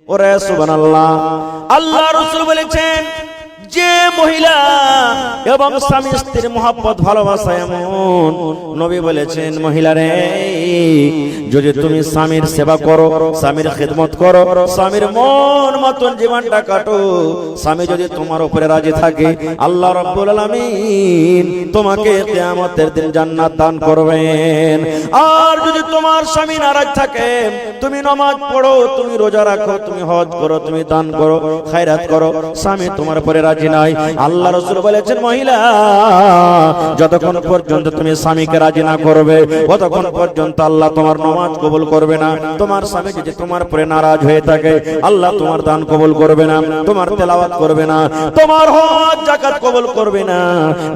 ওরে সুবহানাল্লাহ। আল্লাহ রাসূল বলেছেন যে মহিলা এবং স্বামী স্ত্রীর মহব্বত ভালোবাসা এমন, নবী বলেছেন মহিলারে যদি তুমি স্বামীর সেবা করো, স্বামীর খিদমত করো, স্বামীর মন মতন জীবনটা কাটো, স্বামী যদি তোমার উপরে রাজি থাকে আল্লাহ রাব্বুল আলামিন তোমাকে কিয়ামতের দিন জান্নাত দান করবেন। আর যদি তোমার স্বামী নারাজ থাকে, তুমি নামাজ পড়ো, তুমি রোজা রাখো, তুমি হজ করো, তুমি দান করো, খায়রাত করো, স্বামী তোমার উপরে রাজি নাই, আল্লাহ রাসূল বলেছেন মহিলা যতক্ষণ পর্যন্ত তুমি স্বামীকে রাজি না করবে ততক্ষণ পর্যন্ত আল্লাহ তোমার নামাজ কবুল করবে না। তোমার স্বামী যদি তোমার উপরে নারাজ হয়ে থাকে আল্লাহ তোমার দান কবুল করবে না, তোমার তেলাওয়াত করবে না, তোমার হজ যাকাত কবুল করবে না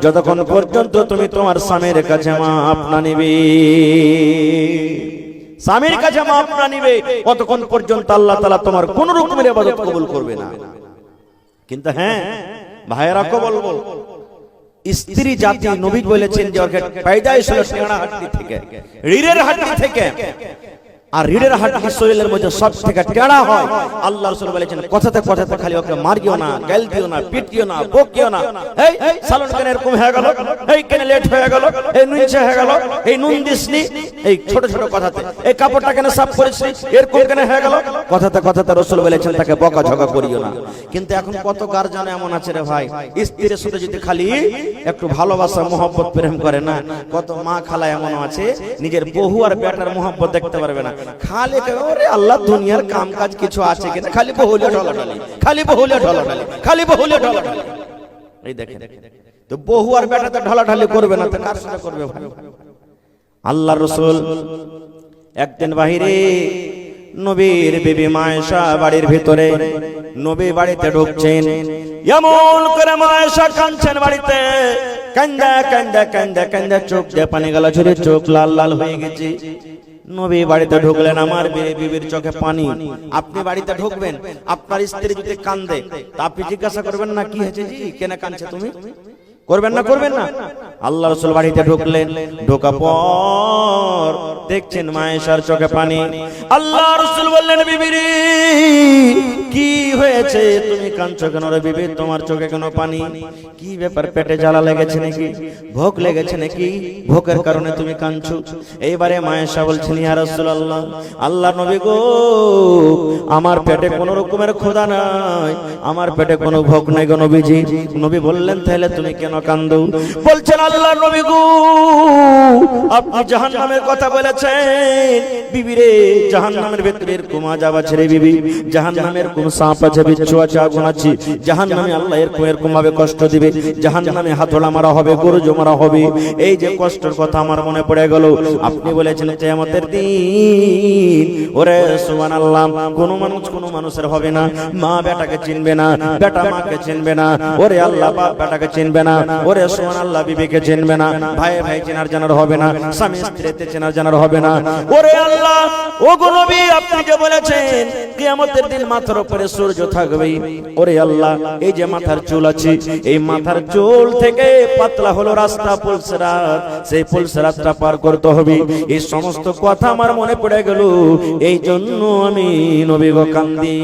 যতক্ষণ পর্যন্ত তুমি তোমার স্বামীর কাছে মাফ না নিবে। স্বামীর কাছে মাফ না নিবে ততক্ষণ পর্যন্ত আল্লাহ তাআলা তোমার কোন রকমের ইবাদত কবুল করবে না। কিন্তু হ্যাঁ ভাইয়েরা কো বলবো, স্ত্রী জাতি নবী বলেছেন যে ওকে পয়দাইশ হলো টেড়া হাড্ডি থেকে, রিড়ের হাড্ডি থেকে, আর রিড়ের হাড্ডি শরীরের মধ্যে সব থেকে টেড়া হয়। আল্লাহ রাসূল বলেছেন কথাতে কথাতে খালি ওকে মারিও না, গাল দিও না, পিটিও না, বকিও না, এই সালন কেন এরকম হয়ে গেল, এই কেন লেট হয়ে গেল, এই নুনছে হয়ে গেল, এই নুন দিসনি, এই ছোট ছোট কথাতে, এই কাপড়টা কেন সাফ করেছিস, এরকম কেন হয়ে গেল, কথাতে কথাতে রাসূল বলেছেন তাকে বকাঝকা করিও না। কিন্তু এখন কত গার্জিয়ান এমন আছে রে ভাই, স্ত্রীর সাথে যদি খালি একটু ভালোবাসা মহব্বত প্রেম করে না, কত মা খালা এমন আছে নিজের বহু আর বেটার মহব্বত দেখতে পারবে না, খালি ওরে আল্লাহ দুনিয়ার কাম কাজ কিছু আছে কিনা, খালি বহুলে ঢলাঢালি, খালি বহুলে ঢলাঢালি, খালি বহুলে ঢলাঢালি। এই দেখেন তো বহু আর বেটা তো ঢলাঢালি করবে না তো কার সাথে করবে ভাই? আল্লাহর রাসূল একদিন বাহিরে নবীর বিবি মা আয়েশা বাড়ির ভিতরে, নবী বাড়িতে ঢুকছেন, এমন করে মা আয়েশা কাঁদছেন বাড়িতে, কান্দা কান্দা কান্দা কান্দা চোখ দিয়ে পানি গলা ঝরে চোখ লাল লাল হয়ে গেছে। নবী বাড়িতে ঢুকলেন, আমার বিবির চোখে পানি। আপনি বাড়িতে ঢুকবেন, আপনার স্ত্রী যদি কান্দে তা আপনি জিজ্ঞাসা করবেন না কি হয়েছে জি, কেন কাঁদছে তুমি? করবেন না, করবেন না? আল্লাহ রাসূল বাড়িতে ঢুকলেন, ঢোকা পর দেখছেন মা আয়েশার চোখে পানি। আল্লাহ রাসূল বললেন বিবিরে কি হয়েছে, তুমি কাঁদছো কেন রে বিবি, তোমার চোখে কেন পানি? কি ব্যাপার, পেটে জ্বালা লেগেছে নাকি, ভোক লেগেছে নাকি, ভোকের কারণে তুমি কাঁদছো? এইবারে মা আয়েশা বলছেন ইয়া রাসূলুল্লাহ, আল্লাহ নবী গো আমার পেটে কোনো রকমের ক্ষুধা নাই, আমার পেটে কোনো ভোক নাই গো নবীজি। নবী বললেন তাহলে তুমি কেন কান্দো? বলছেন আল্লাহ নবী গো আপনি জাহান্নামের কথা বলেছেন, বিবি রে জাহান্নামের ভিতরে এরকম আযাব আছে রে বিবি, জাহান্নামের কোন সাপ আছে, বিচ্ছু আছে, আগুন আছে, জাহান্নামে আল্লাহ এরকম ভাবে কষ্ট দিবে, জাহান্নামে হাতড়া মারা হবে, গরুজো মারা হবে। এই যে কষ্টের কথা আমার মনে পড়ে গেল, আপনি বলেছেন কিয়ামতের দিন ওরে সুবহানাল্লাহ কোন মানুষের হবে না, মা বেটাকে চিনবে না, বেটা মাকে চিনবে না, ওরে আল্লাহ বাপ বেটাকে চিনবে না, ওরে সুবহানাল্লাহ বিবিকে চিনবে না, ভাই ভাই চেনার জানার হবে না, স্বামী স্ত্রীতে চেনার জানার হবে না। ওরে আল্লাহ ও গো নবী আপনি যে বলেছেন কিয়ামতের দিন মাথার উপরে সূর্য থাকবে, ওরে আল্লাহ এই যে মাথার চুল আছে, এই মাথার চুল থেকে পাতলা হলো রাস্তা পুলসরাত, সেই পুলসরাতটা পার করতে হবে। এই সমস্ত কথা আমার মনে পড়ে গেল, এই জন্য আমি নবী গো কান্দি।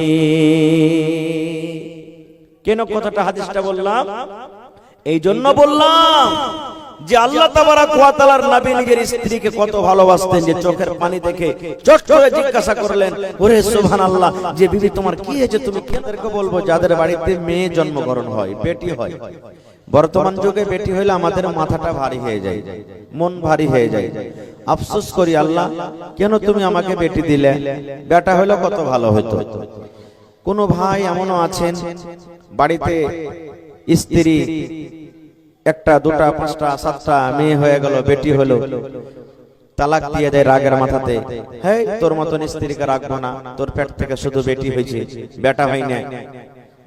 কেন কথাটা হাদিসটা বললাম? এই জন্য বললাম যে আল্লাহ তাবারাক ওয়া তাআলার নবী নিজের স্ত্রীকে কত ভালোবাসতেন, যে চোখের পানি দেখে চট করে জিজ্ঞাসা করলেন ওরে সুবহানাল্লাহ যে বিবি তোমার কি হয়েছে, তুমি কেদেরকে বলবো যাদের বাড়িতে মেয়ে জন্মগ্রহণ হয়, বেটি হয়। বর্তমান যুগে বেটি হইলে আমাদের মাথাটা ভারী হয়ে যায়, মন ভারী হয়ে যায়, আফসোস করি আল্লাহ কেন তুমি আমাকে বেটি দিলে, বেটা হইলে কত ভালো হতো। কোন ভাই এমনও আছেন বাড়িতে স্ত্রী একটা দুটা পাঁচটা সাতটা মেয়ে হয়ে গেল, বেটি হলো, তালাক দিয়ে দেয় রাগের মাথাতে, হেই তোর মতন স্ত্রীকে রাখবো না, তোর পেট থেকে শুধু বেটি হয়েছে, বেটা হয় না,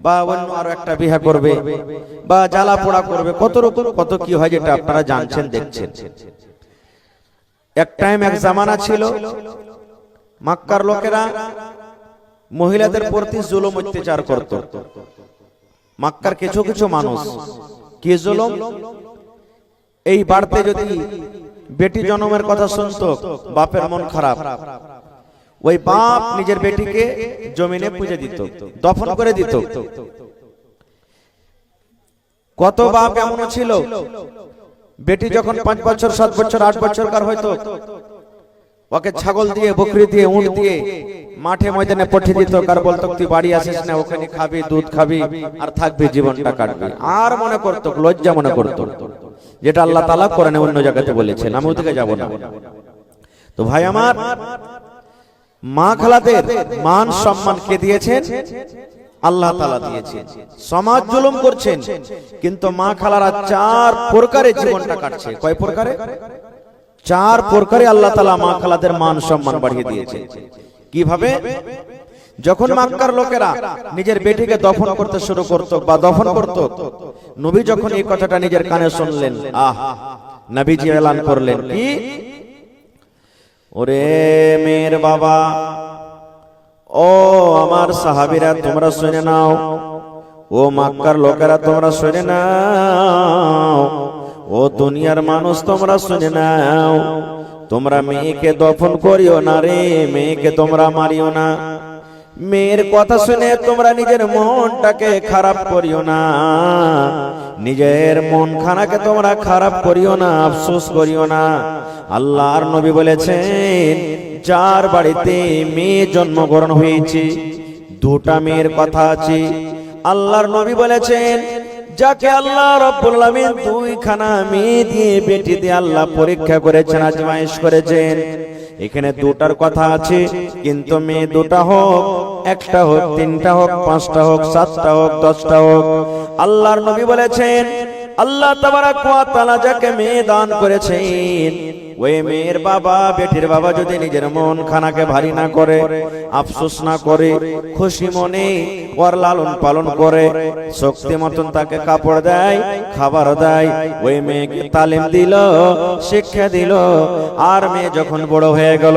বা অন্য আরো একটা বিয়ে করবে, বা জ্বালা পোড়া করবে, কত রকম কত কি হয় যেটা আপনারা জানছেন দেখছেন। এক টাইম এক জামানা ছিল মক্কার লোকেরা মহিলাদের প্রতি জুলুম অত্যাচার করত। মক্কার কিছু কিছু মানুষ কি জুলুম, এই বাড়তে যদি বেটি জন্মের কথা শুনতো বাপের মন খারাপ, ওই বাপ নিজের বেটিকে জমিনে পুঁজে দিত, দফন করে দিত। কত বাপ এমন ছিল, বেটি যখন 5 বছর 7 বছর 8 বছরকার হয়তো, ওকে ছাগল দিয়ে, বকরি দিয়ে, উট দিয়ে মাঠে ময়দানে পাঠিয়ে দিত। কার বলতো তুই বাড়ি আসিস না, ওখানে খাবি, দুধ খাবি আর থাকবি, জীবনটা কাটবি। আর মনে করতো, লজ্জা মনে করতো, যেটা আল্লাহ তাআলা কোরআনে অন্য জায়গাতে বলেছেন। আমি ওদিকে যাব না। তো ভাই আমার, মা খালাদের মান সম্মান কে দিয়েছেন? আল্লাহ তাআলা দিয়েছেন। সমাজ জুলুম করছেন, কিন্তু মা খালারা 4 প্রকারে জীবনটা কাটছে। কয় প্রকারে? 4 প্রকারে আল্লাহ তাআলা মা খালাদের মান সম্মান বাড়িয়ে দিয়েছে। কিভাবে? যখন মক্কার লোকেরা নিজের বেটিকে দফন করতে শুরু করত বা দফন করত, নবী যখন এই কথাটা নিজের কানে শুনলেন, নবীজি এলান করলেন কি, ওরে মেয়ের বাবা, ও আমার সাহাবীরা তোমরা শুনে নাও, ও মক্কার লোকেরা তোমরা শুনে নাও, ও দুনিয়ার মানুষ তোমরা শুনে নাও, তোমরা মেয়েকে দফন করিও না রে, মেয়েকে তোমরা মারিও না। মেয়ের কথা শুনে তোমরা নিজের মনটাকে খারাপ করিও না, নিজের মন খানাকে তোমরা খারাপ করিও না, আফসোস করিও না। আল্লাহর নবী বলেছেন, যার বাড়িতে মেয়ে জন্মগ্রহণ হয়েছে, 2টা মেয়ের কথা আছে। আল্লাহর নবী বলেছেন, যাকে আল্লাহ রাব্বুল আলামিন 2খানা মেয়ে দিয়ে, বেটি দিয়ে আল্লাহ পরীক্ষা করেছেন, আজমাইশ করেছেন, এখানে 2টার কথা আছে। কিন্তু মেয়ে 2টা হোক, 1টা হোক, 3টা হোক, 5টা হোক, 7টা হোক, 10টা হোক, আল্লাহর নবী বলেছেন, আল্লাহ তাবারাক ওয়া তাআলা যাকে মেয়ে দান করেছেন, ওই মেয়ের বাবা, বেটির বাবা যদি নিজের মন খানাকে ভারী না করে, আফসোস না করে, খুশি মনে ওর লালন পালন করে, শক্তি মতন তাকে কাপড় দেয়, খাবার দেয়, ওই মেয়েকে তালিম দিল, শিক্ষা দিল, আর মেয়ে যখন বড় হয়ে গেল,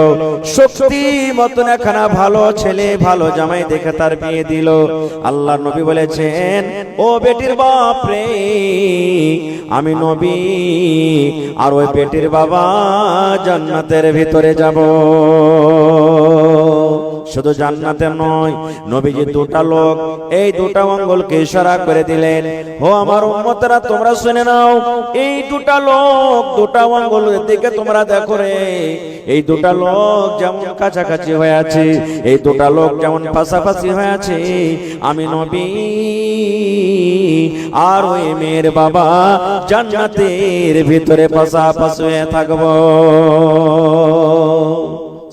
শক্তি মতন একখানা ভালো ছেলে, ভালো জামাই দেখে তার বিয়ে দিল, আল্লাহর নবী বলেছেন, ও বেটির বাপ রে, আমি নবী আর ওই বেটির বাবা জান্নাতের ভিতরে যাব। শুধু জান্নাতে নয়, নবীজি 2টা লোক, এই 2টা আঙ্গুলকে ইশারা করে দিলেন, ও আমার উম্মতরা তোমরা শুনে নাও, এই 2টা লোক, 2টা আঙ্গুলের দিকে তোমরা দেখো রে, এই 2টা লোক যেমন কাছাকাছি হয়ে আছে, এই 2টা লোক যেমন পাশাপাশি হয়ে আছে, আমি নবী আর ওই মেয়ের বাবা জান্নাতের ভিতরে পাশাপাশি হয়ে থাকবো।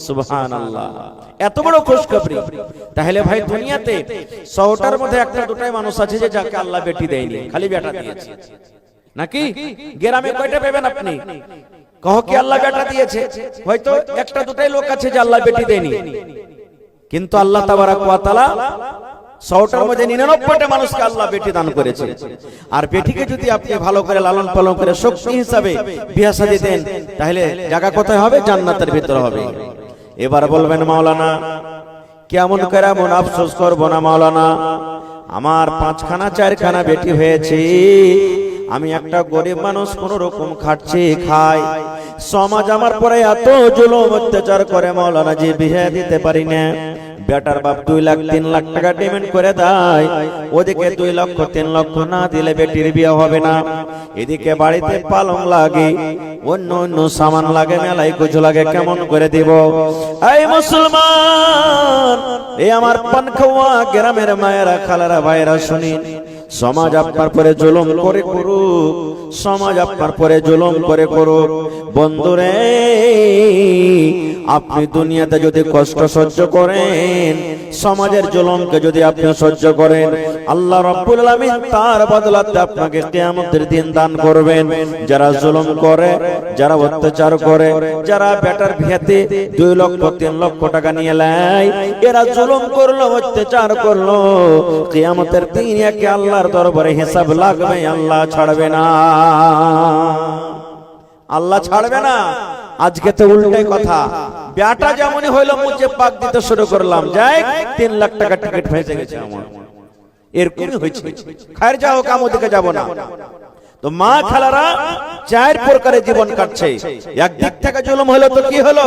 সুবহানাল্লাহ, এত বড় খুশখবরি। তাহলে ভাই, দুনিয়াতে 100টার মধ্যে 1টা 2টাই মানুষ আছে যে যাকে আল্লাহ বেটি দেয়নি, খালি বেটা দিয়েছে। নাকি গ্রামে কয়টা পাবেন আপনি? কহ কি আল্লাহ বেটা দিয়েছে? হয়তো 1টা 2টাই লোক আছে যে আল্লাহ বেটি দেয়নি। কিন্তু আল্লাহ তাবারাক ওয়া তাআলা 100টার মধ্যে 99টা মানুষকে আল্লাহ বেটি দান করেছে। আর বেটিকে যদি আপনি ভালো করে লালন পালন করে শক্তি হিসাবে বিয়ে শাদী দেন, তাহলে জায়গা কোথায় হবে? জান্নাতের ভিতরে হবে। এবার বলবেন, মাওলানা কেমন করে মন আফসোস করবো না মাওলানা, আমার 5খানা 4খানা বেটি হয়েছে, আমি একটা গরিব মানুষ, কোন রকম খাচ্ছি, খাই, সমাজ আমার পরে এত জুলুম অত্যাচার করে মাওলানা, যে বিয়ে দিতে পারি না। বেটার বাপ 2 লাখ 3 লাখ টাকা ডিমান্ড করে দেয়, ওদিকে 2 লক্ষ 3 লক্ষ না দিলে বেটির বিয়ে হবে না। এদিকে বাড়িতে পালং লাগে, অন্য অন্য সামান লাগে, মেলাই কিছু লাগে, কেমন করে দিব? এই মুসলমান, এই আমার পানখাওয়া গ্রামের মায়েরা, খালারা, ভাইরা, শুনিন, সমাজ আপনার পরে জুলুম করে করুক, সমাজ আপনার পরে জুলুম করে করুক, বন্ধুরে, আপনি দুনিয়াতে যদি কষ্ট সহ্য করেন, সমাজের জুলুমকে যদি আপনি সহ্য করেন, আল্লাহ রাব্বুল আলামিন তার বদলাতে আপনাকে কিয়ামতের দিন দান করবেন। যারা জুলুম করে, যারা অত্যাচার করে, যারা বেটার বিয়েতে 2 লক্ষ 3 লক্ষ টাকা নিয়ে নেয়, এরা জুলুম করলো, অত্যাচার করলো, কিয়ামতের দিন একে আল্লাহর দরবারে হিসাব লাগবে, আল্লাহ ছাড়বে না, আল্লাহ ছাড়বে না। আজকে তো উল্টাই কথা, বেটা যেমনই হইলো মুজে পাক দিতে শুরু করলাম, যাই 3 লাখ টাকা টিকিট হয়ে গেছে আমার, এরকমই হয়েছে। খায়ের যাও, কাম ওদিকে যাব না। তো মা খালারা চার প্রকারে জীবন কাটছে। একদিক থেকে জুলুম হলো তো কি হলো?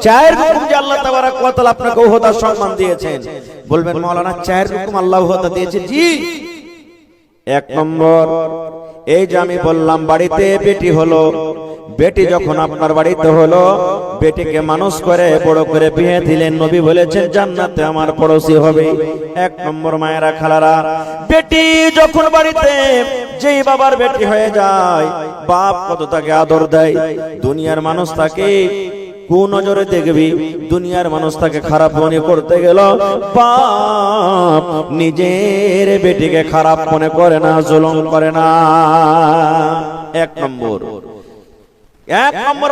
চার রকম যে আল্লাহ তাবারক ওয়া তাআলা আপনাকে ওহদার সম্মান দিয়েছেন। বলবেন মাওলানা চার রকম আল্লাহ ওহদা দিয়েছে। জি, এক নম্বর, এই যে আমি বললাম বাড়িতে বেটি হলো, বেটি যখন আপনার বাড়িতে হলো, বেটিকে মানুষ করে বড় করে বিয়ে দিলেন। নবী বলেছেন জান্নাতে আমার পড়োশি হবে। এক নম্বর মায়েরা খালারা, বেটি যখন বাড়িতে যেই বাবার বেটি হয়ে যায়, বাপ কত তাকে আদর দেয়। দুনিয়ার মানুষ তাকে কোন নজরে দেখবি, দুনিয়ার মানুষ তাকে খারাপ মনে করতে গেল, বাপ নিজের বেটিকে খারাপ মনে করে না, জুলুম করে না। এক নম্বর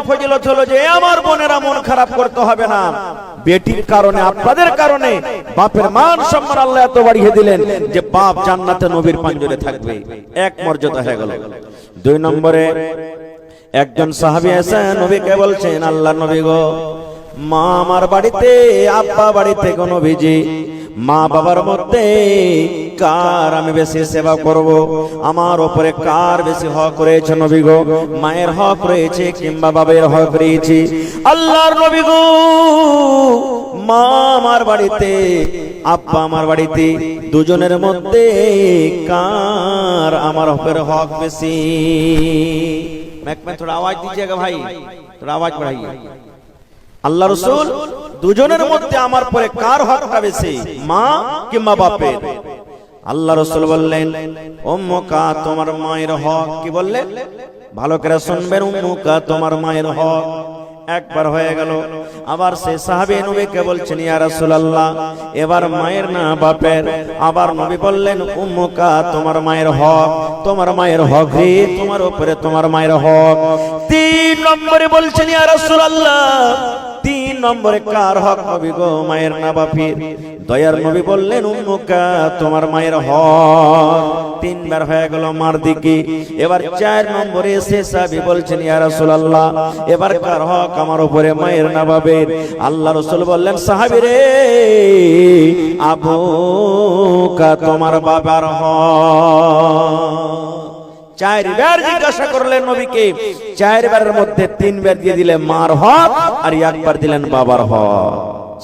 ফজিলত হলো যে আমার বোনেরা মন খারাপ করতে হবে না। বেটির কারণে, আপনাদের কারণে বাপের মান সম্মান আল্লাহ এত বাড়িয়ে দিলেন যে বাপ জান্নাতে নবীর পাঞ্জরে থাকবে। এক মর্যাদা হয়ে গেল। দুই নম্বরে একজন সাহাবী এসে নবীকে বলছেন, আল্লাহর নবী গো, মা আমার বাড়িতে, আব্বা বাড়িতে কোনো নবীজি, মা বাবার মধ্যে কার আমি বেশি সেবা করব? আমার উপরে কার বেশি হক রয়েছে নবী গো? মায়ের হক রয়েছে কিংবা বাবার হক রয়েছে? আল্লাহর নবী গো, মা আমার বাড়িতে, আব্বা আমার বাড়িতে, দুজনের মধ্যে কার আমার উপরে হক বেশি? थोड़ा आवाज दीजिएगा भाई, थोड़ा आवाज बढ़ाइए। আল্লাহ রাসূল দুজনের মধ্যে আমার পরে কার হকটা বেশি, মা কিংবা বাপের? আল্লাহ রাসূল বললেন, উম্মুকা, তোমার মায়ের হক। কি বললেন? ভালো করে শুনবেন, উম্মুকা, তোমার মায়ের হক। একবার হয়ে গেল। আবার সেই সাহাবী নবীকে বলছেন, ইয়া রাসূলুল্লাহ, এবার মায়ের না বাপের? আবার নবী বললেন, উম্মুকা, তোমার মায়ের হক। তোমার মায়ের হক রে, তোমার উপরে তোমার মায়ের হক। তিন নম্বরে বলছেন, ইয়া রাসূলুল্লাহ, তিন নম্বরে কার হক নবী গো, মায়ের না বাপের? দয়ার নবী বললেন, উম্মুকা, তোমার মায়ের হক। তিনবার হয়ে গেল মার দিকে। এবার চার নম্বরে এসে সাহাবী বলছেন, ইয়া রাসূলুল্লাহ, এবার কার হক আমার উপরে, মায়ের না বাপের? আল্লাহ রাসূল বললেন, সাহাবী রে, আবুকা, তোমার বাবার হক। চারবার জিজ্ঞাসা করলেন নবীকে, চারবারের মধ্যে তিনবার দিয়ে দিলেন মার হক আর একবার দিলেন বাবার হক।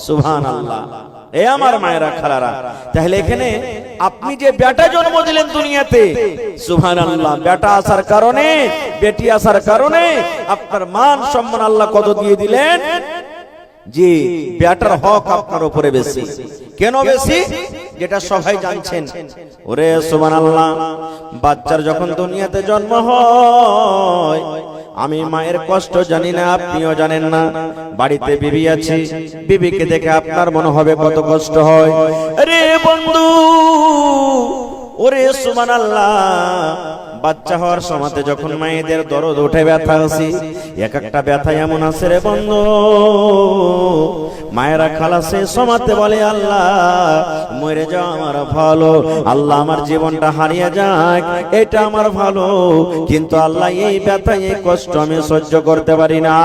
সুবহানাল্লাহ। এ আমার মায়েরা খালারা, তাহলে এখানে আপনি যে বেটা জন্ম দিলেন দুনিয়াতে, সুবহানাল্লাহ, বেটা আসার কারণে, বেটি আসার কারণে আপনার মান সম্মান আল্লাহ কত দিয়ে দিলেন। জি, বেটার হক আপনার উপরে বেশি। কেন বেশি? যেটা সবাই জানছেন। ওরে সুবহানাল্লাহ, বাচ্চার যখন দুনিয়াতে জন্ম হয়, আমি মায়ের কষ্ট জানি না, আপনিও জানেন না। বাড়িতে বিবি আছে, বিবিকে দেখে আপনার মনে হবে কত কষ্ট হয়। আরে বন্ধু, ওরে সুবহানাল্লাহ, বাচ্চা হওয়ার সময়তে যখন মায়েদের দরদ ওঠে, ব্যথা আছে, এক একটা ব্যথা এমন আছে রে বন্ধু, মায়েরা খালাসে সময়তে বলে, আল্লাহ মরে যাও আমার ভালো, আল্লাহ আমার জীবনটা হারিয়ে যাক এটা আমার ভালো, কিন্তু আল্লাহ এই ব্যথা, এই কষ্ট আমি সহ্য করতে পারি না।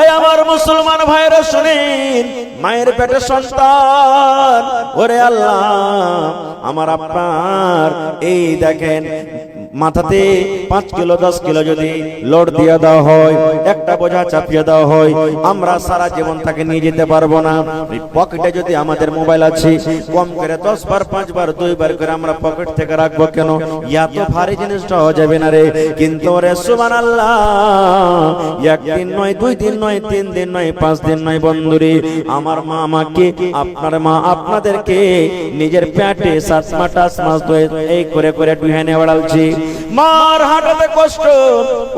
এই আমার মুসলমান ভাইরা শুনেন, মায়ের পেটে সন্তান, ওরে আল্লাহ আমার আপনার, এই দেখেন মাথাতে 5 কিলো 10 কিলো যদি লোড দিয়ে দেওয়া হয়, একটা বোঝা চাপিয়ে দেওয়া হয়, আমরা সারা জীবন তাকে নিয়ে যেতে পারবো না। পকেটে যদি আমাদের মোবাইল আছে, কম করে 10 বার 5 বার 2 বার করে আমরা পকেট থেকে রাখবো কেন? এত ভারী জিনিসটা হয়ে যাবে না রে। কিন্তু রে সুবহানাল্লাহ, একদিন নয়, 2 দিন নয়, 3 দিন নয়, 5 দিন নয় বন্ধুরে, আমার মা আমাকে, আপনার মা আপনাদেরকে নিজের পেটে 7 মাস 8 মাস ধরে এই করে করে টুহানে বেড়ালছে। মার হাঁটাতে কষ্ট,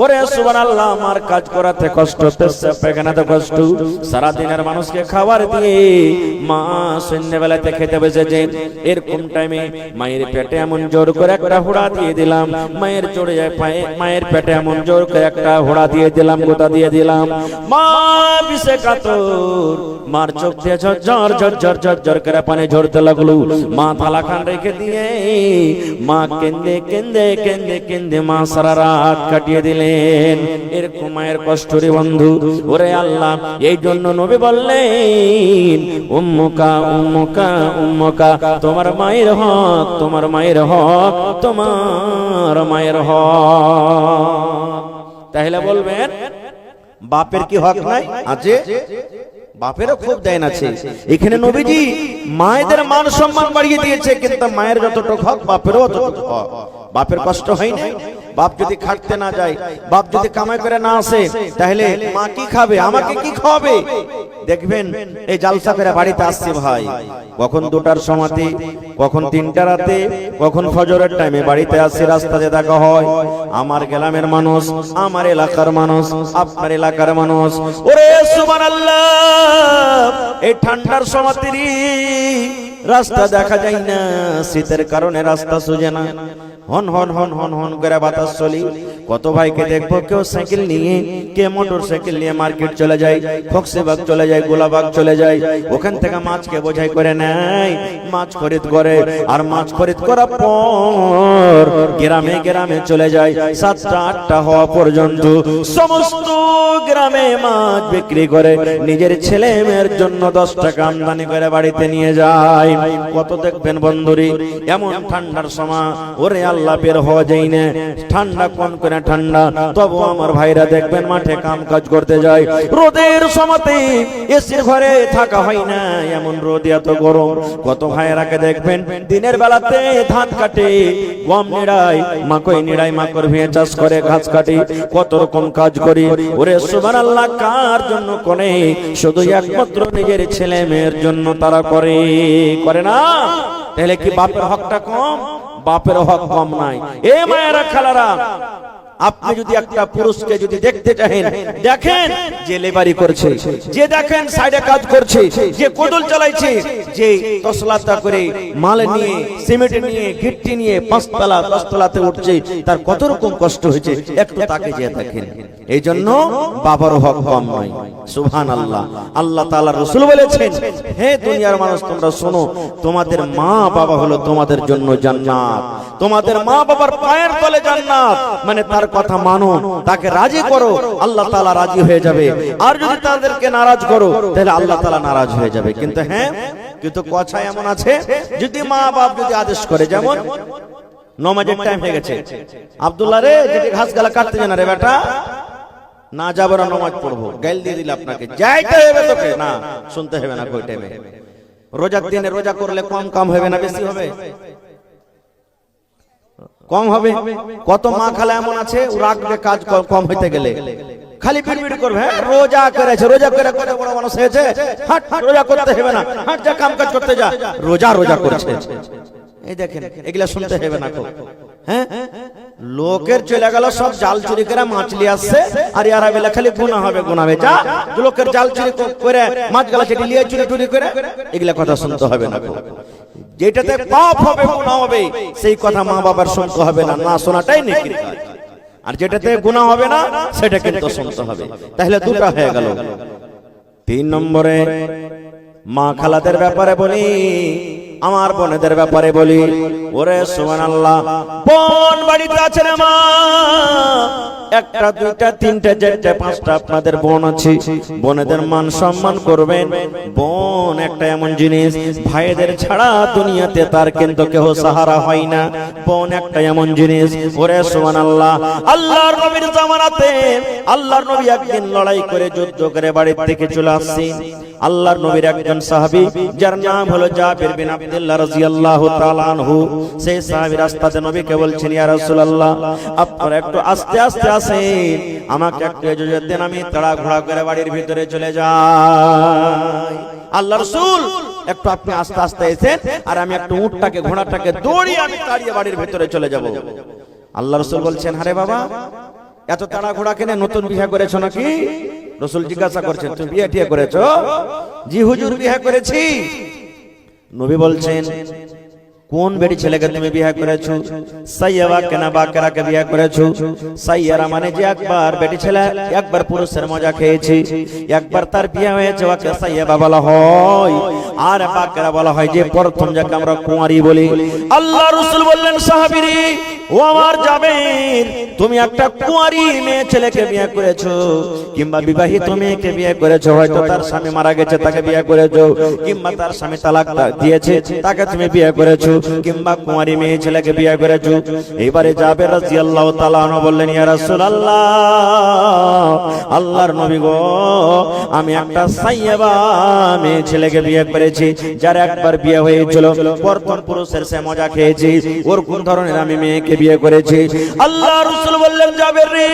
ওরে সুবহানাল্লাহ, মার কাজ করাতে কষ্ট, পেশাব পায়খানাতে কষ্ট, সারা দিনের মানুষকে খাবার দিয়ে মা সন্ধ্যাবেলাতে খেতে বসেছে। এরকম টাইমে মায়ের পেটে এমন জোর করে একটা হুড়া দিয়ে দিলাম, মায়ের চড়ে যায় পায়ে, মায়ের পেটে এমন জোর করে একটা হুড়া দিয়ে দিলাম, গোতা দিয়ে দিলাম, মা বিষে কাতর, মার চোখ দিয়ে ঝরঝর ঝরঝর ঝরঝর করে পানি ঝরতে লাগলো। মা থালা খান রেখে দিয়ে মা কেন্দে কেন্দে কেন্দে কেন্দে মা সারা রাত কাটিয়ে দিলেন। এরকম মায়ের কষ্ট রে বন্ধু। ওরে আল্লাহ, এই জন্য নবী বললেন উম্মুকা উম্মুকা উম্মুকা, তোমার মায়ের হক, তোমার মায়ের হক, তোমার মায়ের হক। তাহলে বলবেন বাপের কি হক নাই? আছে, বাপেরও খুব দেন আছে। এখানে নবীজি মায়েদের মান সম্মান বাড়িয়ে দিয়েছে, কিন্তু মায়ের যতটুকু হক বাপেরও ততটুকু হক। বাপের কষ্ট হয় না? বাপ যদি খাটতে না যায়, বাপ যদি কামাই করে না আসে, তাহলে মা কি খাবে, আমাকে কি খাওয়াবে? দেখবেন এই জালসা করে বাড়িতে আসছে ভাই, কখন 2টার সময়তে, কখন 3টা রাতে, কখন ফজরের টাইমে বাড়িতে আসছে, রাস্তাতে দেখা হয় আমার গ্রামের মানুষ, আমার এলাকার মানুষ, আপনার এলাকার মানুষ। ওরে সুবহানাল্লাহ, এই ঠান্ডার সময়তে রাস্তা দেখা যায় না, শীতের কারণে রাস্তা সোজে না, হন হন হন হন হন করে বাতাস চলি। কত ভাইকে দেখবো কেউ সাইকেল নিয়ে, কে মোটর সাইকেল নিয়ে মার্কেট চলে যায়, ফক্সিবাগ চলে যায়, গোলাবাগ চলে যায়, ওখান থেকে মাছকে বোঝাই করে নেয়, মাছ খরিদ করে, আর মাছ খরিদ করার পর গ্রামে গ্রামে চলে যায়। 7টা 8টা হওয়া পর্যন্ত সমস্ত গ্রামে মাছ বিক্রি করে নিজের ছেলে মেয়ের জন্য 10 টাকা আমদানি করে বাড়িতে নিয়ে যায়। কত দেখবেন বন্ধুরি এমন ঠান্ডার সময়, ওরে আল্লাহ বের হওয়া যায় না, ঠান্ডা কোন করে ঠান্ডা, তবু আমার ভাইরা দেখবেন মাঠে কাম কাজ করতে যায়। রোদের সময়তে এসির ঘরে থাকা হয় না, এমন রোদ, এত গরম। কত ভাইরাকে দেখবেন দিনের বেলাতে ধান কাটে, গম নিড়াই, মাকই নিড়াই, মাকড় ভিয়ে চাষ করে, ঘাস কাটি, কত রকম কাজ করি। ওরে সুবহানাল্লাহ, কার জন্য করে? শুধু একমাত্র নিজের ছেলে মেয়ের জন্য তারা করে, করে না? তাহলে কি বাপের হকটা কম? বাপের হক কম নাই। এ মায়েরা খালারা, আপনি যদি একটা পুরুষকে যদি দেখতে চাহেন, দেখেন যে লেবারি করছে, যে দেখেন সাইডে কাজ করছে, যে কোদল চালাইছে, যে তসলাতা করে মাল নিয়ে, সিমেন্ট নিয়ে, গিট্টি নিয়ে 5 তলা 10 তলাতে উঠছে, তার কত রকম কষ্ট হয়েছে, একটু তাকে যে দেখেন। এই জন্য বাবার হক কম নয়। সুবহানাল্লাহ, আল্লাহ তাআলার রাসূল বলেছেন, হে দুনিয়ার মানুষ তোমরা শোনো, তোমাদের মা বাবা হলো তোমাদের জন্য জান্নাত, তোমাদের মা বাবার পায়ের তলে জান্নাত। মানে তার কথা মানো, তাকে রাজি করো, আল্লাহ তাআলা রাজি হয়ে যাবে। আর যদি তাদেরকে নারাজ করো, তাহলে আল্লাহ তাআলা নারাজ হয়ে যাবে। কিন্তু হ্যাঁ, কিন্তু কথা এমন আছে, যদি মা বাপ যদি আদেশ করে, যেমন নামাজের টাইম হয়ে গেছে, আব্দুল্লাহ রে যেটি ঘাস গালা কাটতে জানা রে বেটা, না যাবো না, নামাজ পড়বো, গাইল দিয়ে দিল আপনাকে, যাইতে হবে তোকে, না শুনতে হবে না। কই টাইমে? রোজার দিনে রোজা করলে কম কাম হবে না বেশি হবে? কম হবে। কত মা খালা এমন আছে, ও রাখবে কাজ কম হইতে গেলে, খালি বিড়বিড় করবে, রোজা করেছে, রোজা করে কত বড় মানুষ হয়েছে, হাট রোজা করতে হবে না, হাট যা কাম কাজ করতে যা, রোজা রোজা করছে। এই দেখেন, এগুলা শুনতে হবে না। হ্যাঁ, লোকের চলে গেল সব জাল চুরি করে মাছ নিয়ে আসছে, আর ইয়ারা বেলা খালি গুনাহ হবে, গুনাহ হবে। যা লোকের জাল চুরি করে মাছ গালা চেটে নিয়ে চুরি টুরি করে, এগুলা কথা শুনতে হবে না। যেটাতে পাপ হবে, গুনাহ হবে, সেই কথা মা বাবার শুনতে হবে না, না শোনাটাই নেকির কাজ। আর যেটাতে গুনাহ হবে না, সেটা কিন্তু শুনতে হবে। তাহলে দুটো হয়ে গেল। 3 নম্বরে মা খালাদের ব্যাপারে বলি, আমার বোনেদের ব্যাপারে বলি। ওরে সুবহানাল্লাহ, বোন বাড়িতে আছে রে মা, 1টা 2টা 3টা 4টা 5টা আপনাদের বোন আছে, বোনেদের মান সম্মান করবেন। বোন একটা এমন জিনিস, ভাইদের ছাড়া দুনিয়াতে তার কিন্তু কেউ সাহারা হয় না। বোন একটা এমন জিনিস। ওরে সুবহানাল্লাহ, আল্লাহর নবীর জামানাতে আল্লাহর নবী একদিন লড়াই করে যুদ্ধ করে বাড়ি থেকে চলে আসছেন। আল্লাহর নবীর একজন সাহাবী, যার নাম হলো জাবির বিন আব্দুল্লাহ রাদিয়াল্লাহু তাআলা আনহু, সেই সাহাবী রাস্তাতে নবীকে বলছেন, ইয়া রাসূলুল্লাহ, আপনারা একটু আস্তে আস্তে আসেন, আমাকে একটু ইজাজত দেন, আমি তাড়া ঘোড়া করে বাড়ির ভিতরে চলে যাই। আল্লাহ রাসূল, একটু আপনি আস্তে আস্তে এসেন, আর আমি একটু উটটাকে ঘোড়াটাকে দৌড়িয়ে আমি তাড়িয়ে বাড়ির ভিতরে চলে যাব। আল্লাহ রাসূল বলছেন, আরে বাবা, এত তাড়া ঘোড়া কেনে, নতুন বিয়ে করেছো নাকি? রাসূল জিজ্ঞাসা করছেন, তুমি বিয়ে টিয়ে করেছো? জি হুজুর, বিয়ে করেছি। নবী বলছেন, কোন বেড়ি ছেলেকে তুমি বিয়ে করেছো? সাইয়্যাবা কেনা বাকেরাকে বিয়ে করেছো? সাইয়্যারা মানে যে একবার বেটি ছেলে একবার পুরুষের মজা খেয়েছে, একবার তার বিয়ে হয়েছে, ওকে সাইয়্যাবা বলা হয়। আর বাকেরা বলা হয় যে প্রথম যাকে আমরা কুঁয়ারি বলি। আল্লাহ রাসূল বললেন, সাহাবীরে ও আমার জাবের, তুমি একটা কুঁয়ারি মেয়ে ছেলেকে বিয়ে করেছো, কিংবা বিবাহিত মেয়েকে বিয়ে করেছো, হয়তো তার স্বামী মারা গেছে তাকে বিয়ে করেছো, কিংবা তার স্বামী তালাক দিয়েছে তাকে তুমি বিয়ে করেছো, কিংবা কুঁয়ারি মেয়ে ছেলেকে বিয়ে করেছো। এবারে জাবের রাদিয়াল্লাহু তাআলা আনহু বললেন, ইয়া রাসূলুল্লাহ, আল্লাহর নবী গো, আমি একটা সাইয়্যিবা মেয়ে ছেলেকে বিয়ে করেছি, যার একবার বিয়ে হয়েছিল, প্রথম পুরুষের সে মজা খেয়েছি, ওর কোন ধরনের আমি মেয়েকে বিয়ে করেছি। আল্লাহ রাসূল বললেন, জাবের রে,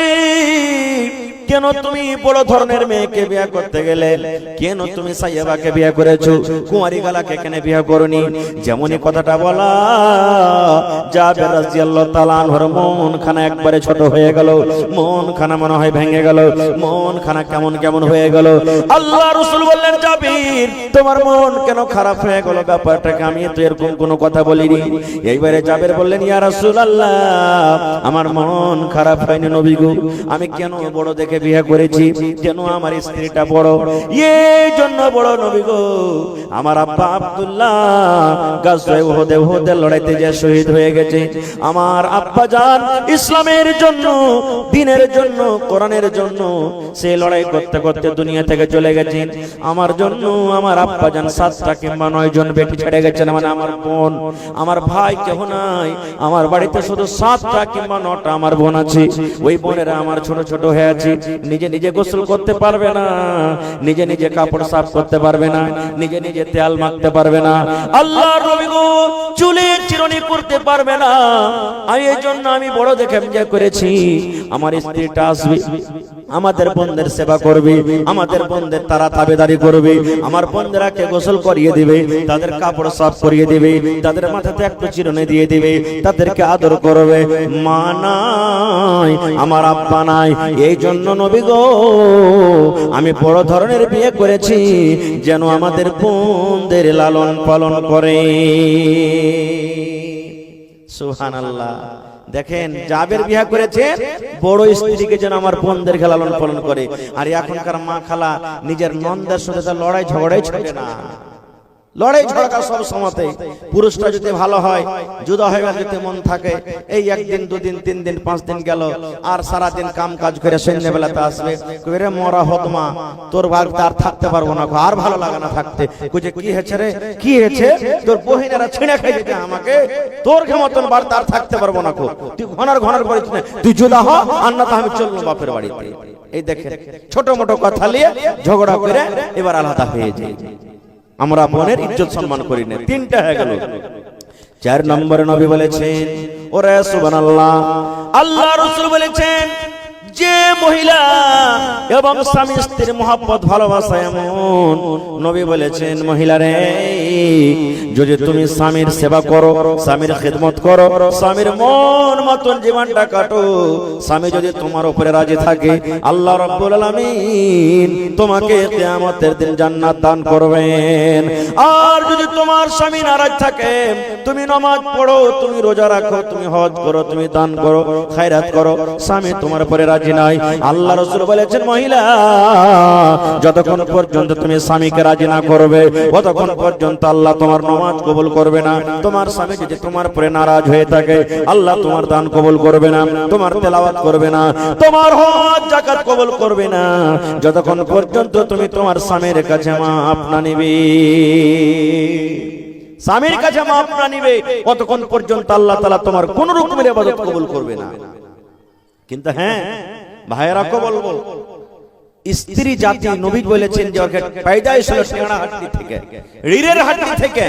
কেন তুমি বড় ধরনের মেয়েকে বিয়ে করতে গেলে? কেন তুমি সাইয়্যিবাকে বিয়ে করেছো, কুঁয়ারি গালাকে কেন বিয়ে করনি? যেমনই কথাটা বলা, জাবের রাদিয়াল্লাহু তাআলা আনহুর মন খানা একবারে ছোট হয়ে গেল, মন খানা মনে হয় ভেঙে গেল, মন খানা কেমন কেমন হয়ে গেল। আল্লাহ রাসূল বললেন, জাবের, তোমার মন কেন খারাপ হয়ে গেল? ব্যাপারটাকে আমি তো এরকম কোনো কথা বলিনি। এইবারে জাবের বললেন, ইয়া রাসূলুল্লাহ, আমার মন খারাপ হয়নি নবী গো, আমি কেন বড় দেখে বিয়ে করেছি, যেন আমার স্ত্রীটা বড়, এই জন্য বড় নবী গো। আমার আব্বা আব্দুল্লাহ গাজওয়ে উহুদের লড়াইতে যে শহীদ হয়ে গেছে, আমার আব্বা জান ইসলামের জন্য, দ্বীনের জন্য, কোরআনের জন্য সে লড়াই করতে করতে দুনিয়া থেকে চলে গেছেন। আমার জন্য আমার আব্বা জান 7টা কিংবা 9 জন বেটি ছেড়ে গেছেন, মানে আমার বোন, আমার ভাই কেহ নাই, আমার বাড়িতে শুধু 7টা কিংবা 9টা আমার বোন আছে। ওই বোনেরা আমার ছোট ছোট হয়ে আছে, নিজে নিজে গোসল করতে পারবে না, নিজে নিজে কাপড় সাফ করতে পারবে না, নিজে নিজে তেল মাখতে পারবে না, আল্লাহর নবী গো চুলে চিরুনি করতে পারবে না। এই জন্য আমি বড় দেখে বিয়ে করেছি, আমার স্ত্রীটা আসবে, আমাদের বোনদের সেবা করবে, আমাদের বোনদের তারা তাবেদারি করবে, আমার বোনদেরকে গোসল করিয়ে দিবে, তাদের কাপড় সাফ করিয়ে দিবে, তাদের মাথাতে একটু চিরুনি দিয়ে দিবে, তাদেরকে আদর করবে। মা নাই, আমার আব্বা নাই, এই জন্য নবী গো আমি বড় ধরনের বিয়ে করেছি, যেন আমাদের বোনদের লালন পালন করে। সুবহানাল্লাহ। দেখেন, জাবের বিয়ে করেছে বড় স্ত্রীকে যেন আমার বোনদেরকে লালন পালন করে। আর এখনকার মা খালা নিজের নন্দের সাথে তার লড়াই ঝগড়াই ছাড়ে না, লড়াই ঝগড়া সব সময়তে। পুরুষটা যদি ভালো হয়, জুদা হয়ে যেতে মন থাকে, এই 1 দিন 2 দিন 3 দিন 5 দিন গেল, আর সারা দিন কাম কাজ করে সন্ধ্যাবেলাতে আসবে, কইরে মরা হতমা, তোর ভাগ তার থাকতে পারবো না, আর ভালো লাগে না থাকতে। কইছে কি হয়েছে রে, কি হয়েছে? তোর বহিনেরা ছিঁড়ে খাই দিতে আমাকে, তোর মতন বার তার থাকতে পারবো না, তুই ঘনার করিস না, তুই জুদা হ, আর না তো আমি চলবো বাপের বাড়িতে। এই দেখেন, ছোট মোটো কথা নিয়ে ঝগড়া করে এবার আলাদা হয়ে যায়। আমরা বোনের ইজ্জত সম্মান করি না। 3টা হয়ে গেল। 4 নম্বরে নবী বলেছেন, ওরে সুবহানাল্লাহ, আল্লাহ রাসূল বলেছেন, যে মহিলা এবং স্বামী স্ত্রীর মহব্বত ভালোবাসা এমন, নবী বলেছেন, মহিলা রে, যদি তুমি স্বামীর সেবা করো, স্বামীর খিদমত করো, স্বামীর মন মতন জীবনটা কাটো, স্বামী যদি তোমার উপরে রাজি থাকে, আল্লাহ রাব্বুল আলামিন তোমাকে কিয়ামতের দিন জান্নাত দান করবেন। আর যদি তোমার স্বামী নারাজ থাকে, তুমি নামাজ পড়ো, তুমি রোজা রাখো, তুমি হজ করো, তুমি দান করো, খায়রাত করো, স্বামী তোমার উপরে রাজি নাই, আল্লাহ রাসূল বলেছেন, মহিলা যতক্ষণ পর্যন্ত তুমি স্বামীকে রাজি না করবে, ততক্ষণ পর্যন্ত আল্লাহ তোমার নামাজ কবুল করবে না। তোমার স্বামী যদি তোমার উপরে নারাজ হয়ে থাকে, আল্লাহ তোমার দান কবুল করবে না, তোমার তেলাওয়াত করবে না, তোমার হজ যাকাত কবুল করবে না, যতক্ষণ পর্যন্ত তুমি তোমার স্বামীর কাছে মাপ না নিবে। স্বামীর কাছে মাপ না নিবে, ততক্ষণ পর্যন্ত আল্লাহ তাআলা তোমার কোন রকমের ইবাদত কবুল করবে না। কিন্তু হ্যাঁ ভাইয়েরা, বলবো, স্ত্রী জাতি নবী বলেছেন যে ওকে পয়দাইশ হলো টেঁড়া হাড্ডি থেকে, রিড়ের হাড্ডি থেকে,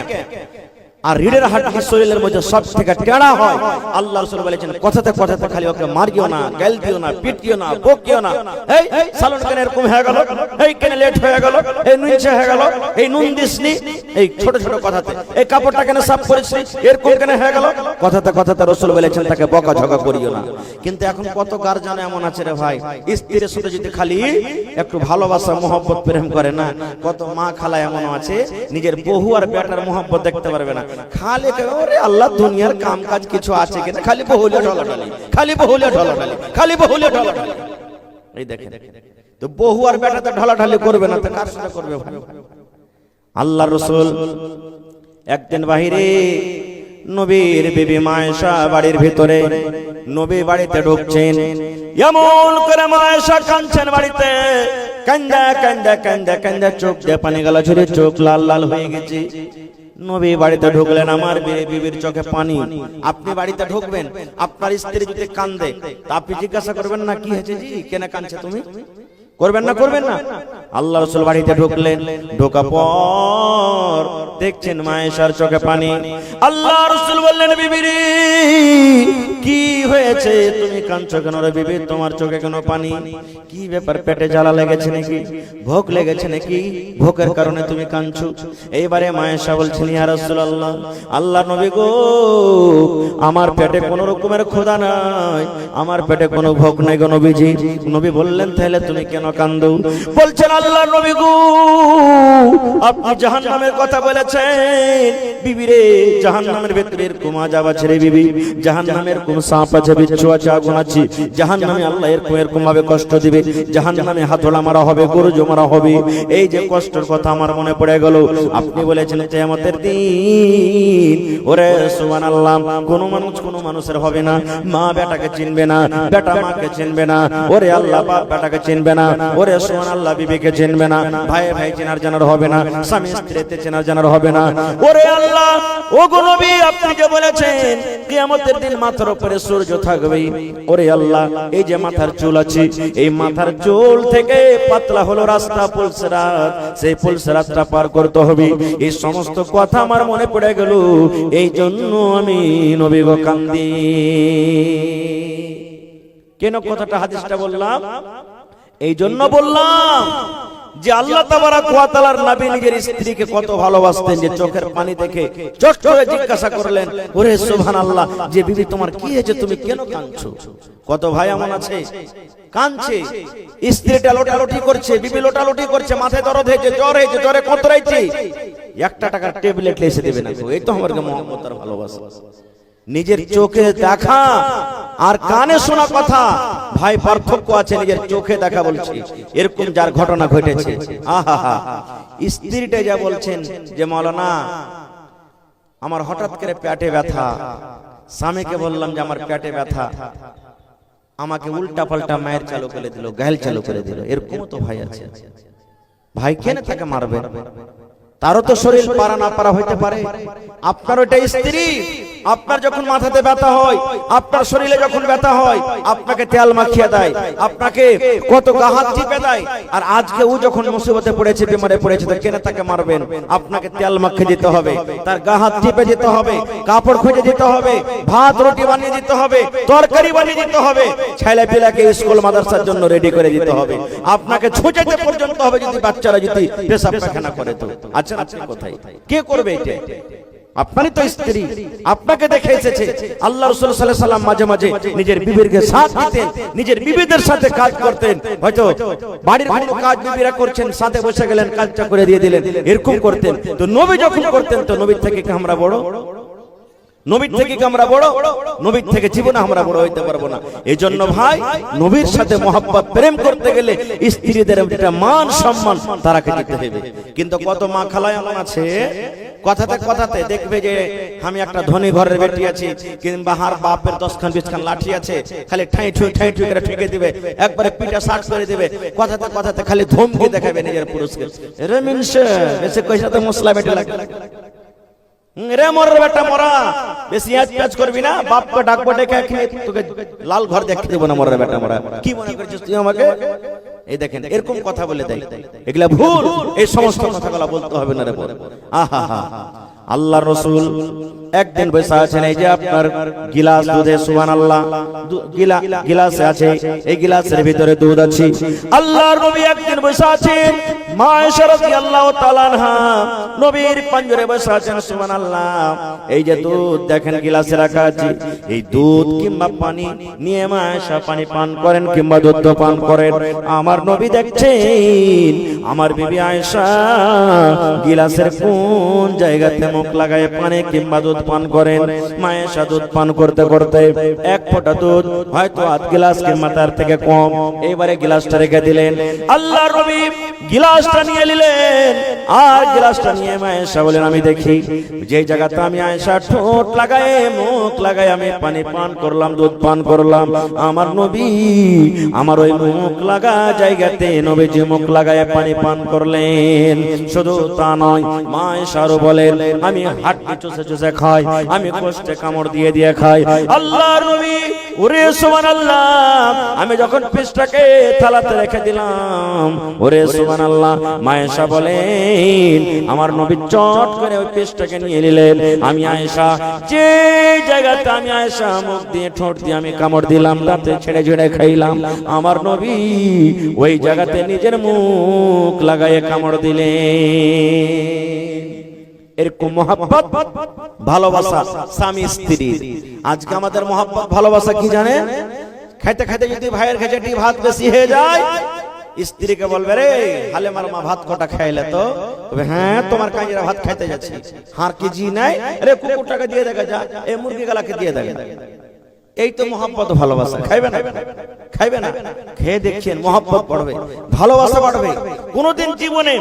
আর রিড়ের হাড্ডি শরীরের মধ্যে সব থেকে টেঁড়া হয়। আল্লাহ রাসূল বলেছেন, কথাতে কথাতে খালি ওকে মারিও না, গাল দিও না, পিটিও না, বকিও না। এই সালন কেন এরকম হয়ে গেল, এই কেন লেট হয়ে গেল, এই নুনছে হয়ে গেল, এই নুন দিসনি, এই ছোট ছোট কথাতে, এই কাপড়টা কেন সাফ করিসনি, এরকম কেন হয়ে গেল, কথাতে কথাতে রাসূল বলেছেন তাকে বকাঝকা করিও না। কিন্তু এখন কত গার্জিয়ান এমন আছে রে ভাই, স্ত্রীর সাথে যদি খালি একটু ভালোবাসা মহব্বত প্রেম করে না, কত মা খালা এমন আছে নিজের বহু আর বেটার মহব্বত দেখতে পারবে না, খালি ওরে আল্লাহ দুনিয়ার কাম কাজ কিছু আছে কিনা, খালি বহুলিয়া ঢলাঢালি, খালি বহুলিয়া ঢলাঢালি, খালি বহুলিয়া ঢলাঢালি। এই দেখেন, তো বহু আর বেটাতে ঢলাঢালি করবে না, তো কার সাথে করবে ভাই? আল্লাহর রাসূল একদিন বাহিরে নবীর বিবি মা আয়েশা বাড়ির ভিতরে, নবী বাড়িতে ঢুকছেন, এমন করে মা আয়েশা কাঁদছেন বাড়িতে, কান্দা কান্দা কান্দা কান্দা চোখ দিয়ে পানি গলা ঝরে, চোখ লাল লাল হয়ে গেছে। নবী বাড়িতে ঢুকলেন, আমার বিবির চোখে পানি। আপনি বাড়িতে ঢুকবেন, আপনার স্ত্রী যদি কান্দে তা আপনি জিজ্ঞাসা করবেন না কি হয়েছে জি, কেন কাঁদছে তুমি? করবেন না? করবেন না? আল্লাহ রাসূল বাড়িতে ঢুকলেন, ঢোকা পর দেখছেন মা আয়েশার চোখে পানি। আল্লাহ রাসূল বললেন, বিবিরে কি হয়েছে, তুমি কাঁদছো কেন রে বিবি? তোমার চোখে কেন পানি? কি ব্যাপার, পেটে জ্বালা লেগেছে নাকি, ভোক লেগেছে নাকি, ভোকের কারণে তুমি কাঁদছো? এইবারে মা আয়েশা বলছেন, ইয়া রাসূলুল্লাহ, আল্লাহ নবী গো, আমার পেটে কোনো রকমের ক্ষুধা নাই, আমার পেটে কোনো ভোক নাই গো নবীজি। নবী বললেন, তাহলে তুমি কেন কান্দো? বলছেন, আল্লাহ নবী গো, আপনি জাহান্নামের কথা বলেছেন, বিবি রে জাহান্নামের ভিতরে এরকম আযাব আছে রে বিবি, জাহান্নামের কোন সাপ আছে, বিচ্ছু আছে, আগুন আছে, জাহান্নামে আল্লাহ এরকম ভাবে কষ্ট দিবে, জাহান্নামে হাতড়া মারা হবে, গরুজ মারা হবে। এই যে কষ্টের কথা আমার মনে পড়ে গেল। আপনি বলেছেন কিয়ামতের দিন, ওরে সুবহানাল্লাহ, কোন মানুষের হবে না, মা বেটাকে চিনবে না, বেটা মাকে চিনবে না, ওরে আল্লাহ বাপ বেটাকে চিনবে না, ওরে সুবহানাল্লাহ বিবিকে চিনবে না, ভাই ভাই চেনার জানার হবে না, স্বামী স্ত্রীতে চেনার জানার হবে না। ওরে আল্লাহ, ও গো নবী, আপনি যে বলেছেন কিয়ামতের দিন মাথার উপরে সূর্য থাকবে, ওরে আল্লাহ, এই যে মাথার চুল আছে, এই মাথার চুল থেকে পাতলা হলো রাস্তা পুলসরাত, সেই পুলসরাতটা পার করতে হবে। এই সমস্ত কথা আমার মনে পড়ে গেল, এই জন্য আমি নবী গো কান্দি। কেন কথাটা হাদিসটা বললাম? এই জন্য বললাম যে আল্লাহ তাবারাক ওয়া তাআলার নবী নিজের স্ত্রীকে কত ভালোবাসতেন, যে চোখের পানি দেখে চট করে জিজ্ঞাসা করলেন, ওরে সুবহানাল্লাহ, যে বিবি তোমার কি হয়েছে, তুমি কেন কাঁদছো? কত ভাই এমন আছে কাঁদছে, স্ত্রীটা লোটালোটি করছে, বিবি লোটালোটি করছে, মাথায় দরদ হয়েছে, জ্বর হয়েছে, জ্বরে কতরাইছে, 1 টাকার ট্যাবলেট এসে দেবে না। এই তো আমার মুহাম্মদ আর ভালোবাসা। নিজের চোখে দেখা আর কানে শোনা কথা, ভাই পার্থক্য আছে। নিজের চোখে দেখা বলছি, এরকম যার ঘটনা ঘটেছে, আহা, স্ত্রীটা যা বলছেন যে মাওলানা আমার হঠাৎ করে পেটে ব্যথা, স্বামীকে বললাম যে আমার পেটে ব্যথা, আমাকে উল্টা পাল্টা মায়ের চালু করে দিল, গায়েল চালু করে দিল। এরকম তো ভাই আছে। ভাই কেন তাকে মারবে? তারও তো শরীর পারা না পারা হইতে পারে। আপনার ওইটা স্ত্রী, আপনার যখন মাথাতে ব্যথা হয়, আপনার শরীরে যখন ব্যথা হয়, আপনাকে তেল মাখিয়ে দেয়, আপনাকে কত গাহাত টিপে দেয়। আর আজকে ও যখন মুসিবতে পড়েছে, বিমারে পড়েছে, তো কেন তাকে মারবেন? আপনাকে তেল মাখিয়ে দিতে হবে, তার গাহাত টিপে দিতে হবে, কাপড় খুঁজে দিতে হবে, ভাত রুটি বানিয়ে দিতে হবে, তরকারি বানিয়ে দিতে হবে, ছেলে পিলাকে স্কুল মাদ্রাসার জন্য রেডি করে দিতে হবে, আপনাকে ছুঁচেতে পর্যন্ত হবে যদি বাচ্চারা যদি পেশাব পায়খানা করে। তো আচ্ছা, কোথায় কে করবে এটা? আপনারই তো স্ত্রী, আপনাকে দেখে এসেছে। আল্লাহ রাসূল সাল্লাল্লাহু আলাইহি সাল্লাম মাঝে মাঝে নিজের বিবিকে সাথ দিতেন, নিজের বিবিদের সাথে কাজ করতেন। হয়তো বাড়ির কোনো কাজ বিবিরা করছেন, সাথে বসে গেলেন, কাজটা করে দিয়ে দিলেন, এরকম করতেন। তো নবী যখন করতেন, তো নবীর থেকে কি আমরা বড়? নবীর থেকে কি আমরা বড়? নবীর থেকে জীবনে আমরা বড় হইতে পারবো না। এইজন্য ভাই, নবীর সাথে মহব্বত প্রেম করতে গেলে স্ত্রীদের একটা মান সম্মান তারাকে দিতে হবে। কিন্তু কত মা খালা এমন আছে, কথাতে কথাতে দেখবে যে আমি একটা ধনী ঘরের বেটি আছি, কিংবা হার বাপের 10খান 20খান লাঠি আছে, খালি ঠাই ঠুই করে ঠেকে দিবে, একবারে পিটা শার্ট করে দিবে, কথাতে কথাতে খালি ধমকি দেখাবে নিজের পুরুষকে। রে মিনসে বেশি কইসাতে মশলা বেটে লাগে, রে মরার বেটা মরা, বেশি আজ করবি না, বাপকে ডাকবো, ডেকে তোকে লাল ঘর দেখতে দেবো না, মরার বেটা মরা, কি মনে করছিস তুই আমাকে? এই দেখেন, এরকম কথা বলে দেয়, এগুলা ভুল। এই সমস্ত কথাগুলো বলতে হবে না রে বল। আহা, আল্লাহর রাসূল একদিন বসে আছেন, এই যে আপনার গিলাস দুধে, সুবহানাল্লাহ, গিলাসে আছে, এই গিলাসের ভিতরে দুধ আছে। আল্লাহর নবী একদিন বসে আছেন, মা আয়েশা রাদিয়াল্লাহু তাআলা আনহা নবীর পাঞ্জরে বসে আছেন, সুবহানাল্লাহ। এই যে দুধ দেখেন গিলাসে রাখা আছে, এই দুধ কিংবা পানি নিয়ে মা আয়েশা পানি পান করেন কিংবা দুধ পান করেন। আমার নবী দেখছেন আমার বিবি আয়েশা গিলাসের কোন জায়গাতে মুখ লাগায় পানি কিংবা দুধ পান করেন। মা আয়েশা দুধ পান করতে করতে এক ফোঁটা দুধ, হয়তো আধ গ্লাস কিংবা তার থেকে কম, এবারে গ্লাসটা রেখে দিলেন। আল্লাহর নবী গ্লাস গ্লাসটা নিয়ে নিলেন, আর গ্লাসটা নিয়ে মা আয়েশা বলেন আমি দেখি যে জায়গাতে আমি আয়েশা ঠোঁট লাগায়ে মুখ লাগায়ে আমি পানি পান করলাম, দুধ পান করলাম, আমার নবী আমার ওই মুখ লাগা জায়গাতে নবীজি মুখ লাগায়ে পানি পান করলেন। শুধু তা নয়, মা আয়েশাও বলেন আমি হাড্ডি চুষে চুষে খাই, আমি কষ্টে কামড় দিয়ে দিয়ে খাই। আল্লাহর নবী ওরে সুবহানাল্লাহ, আমি যখন পিসটাকে থালাতে রেখে দিলাম, ওরে সুবহানাল্লাহ, মা আয়েশা বলেন আমার নবী চট করে ওই পিসটাকে নিয়ে নিলেন। আমি আয়েশা যে জায়গাতে আমি আয়েশা মুখ দিয়ে ঠোঁট দিয়ে আমি কামড় দিলাম, তাতে ছেড়ে ছেড়ে খাইলাম, আমার নবী ওই জায়গাতে নিজের মুখ লাগায়ে কামড় দিলেন। এরকম মহব্বত ভালোবাসা স্বামী স্ত্রীর। আজকে আমাদের মহব্বত ভালোবাসা কি জানেন? খাইতে খাইতে যদি ভাইয়ের কাছে একটু ভাত বেশি হয়ে যায়, স্ত্রীকে বলবে রে হালেমার মা ভাত কটা খাইলে তো? হ্যাঁ তোমার কাজেরা ভাত খাইতে যাচ্ছে, হার কেজি নাই, আরে কুকুরটাকে দিয়ে দেখা যা, এই মুরগি গালাকে দিয়ে দেখা। এই তো মহব্বত ভালোবাসা। খাইবে না? খাইবে না? খেয়ে দেখছেন মহব্বত বাড়বে, ভালোবাসা বাড়বে। কোনদিন জীবনে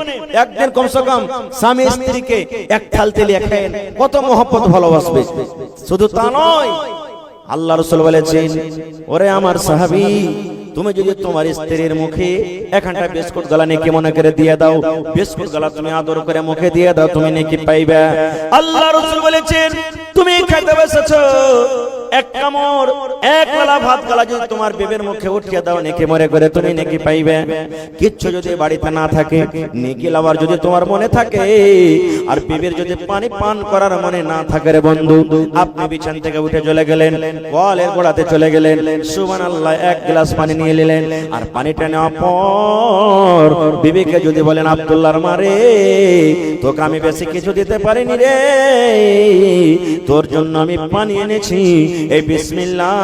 একদিন কমসে কম স্বামী স্ত্রীকে এক থাল তেলে খায়েন, কত মহব্বত ভালোবাসবে। শুধু তা নয়, আল্লাহ রাসূল বলেছেন ওরে আমার সাহাবী, তুমি যদি তোমার স্ত্রীর মুখে এখানটা বিস্কুট গলা নেকি মনে করে দিয়ে দাও, বিস্কুট গলা তুমি আদর করে মুখে দিয়ে দাও, তুমি নেকি পাইবে। আল্লাহ রাসূল বলেছেন তুমি খেতে বসেছো, এক কামড় এক বেলা ভাত গলা যদি তোমার বেবের মুখে উঠিয়ে দাও, নেকি মনে করে তুমি নেকি পাইবে। কিচ্ছু যদি বাড়িতে না থাকে, নেকি লাভার যদি তোমার মনে থাকে, আর বেবের যদি পানি পান করার মনে না থাকে রে বন্ধু, আপনি বিছান থেকে উঠে চলে গেলেন, কলের গোড়াতে চলে গেলেন, সুবহানাল্লাহ এক গ্লাস পানি নিয়ে নিলেন, আর পানিটা নেওয়ার পর বিবিকে যদি বলেন আব্দুল্লাহর মারে তোকে আমি বেশি কিছু দিতে পারিনি রে, তোর জন্য আমি পানি এনেছি, এই বিসমিল্লাহ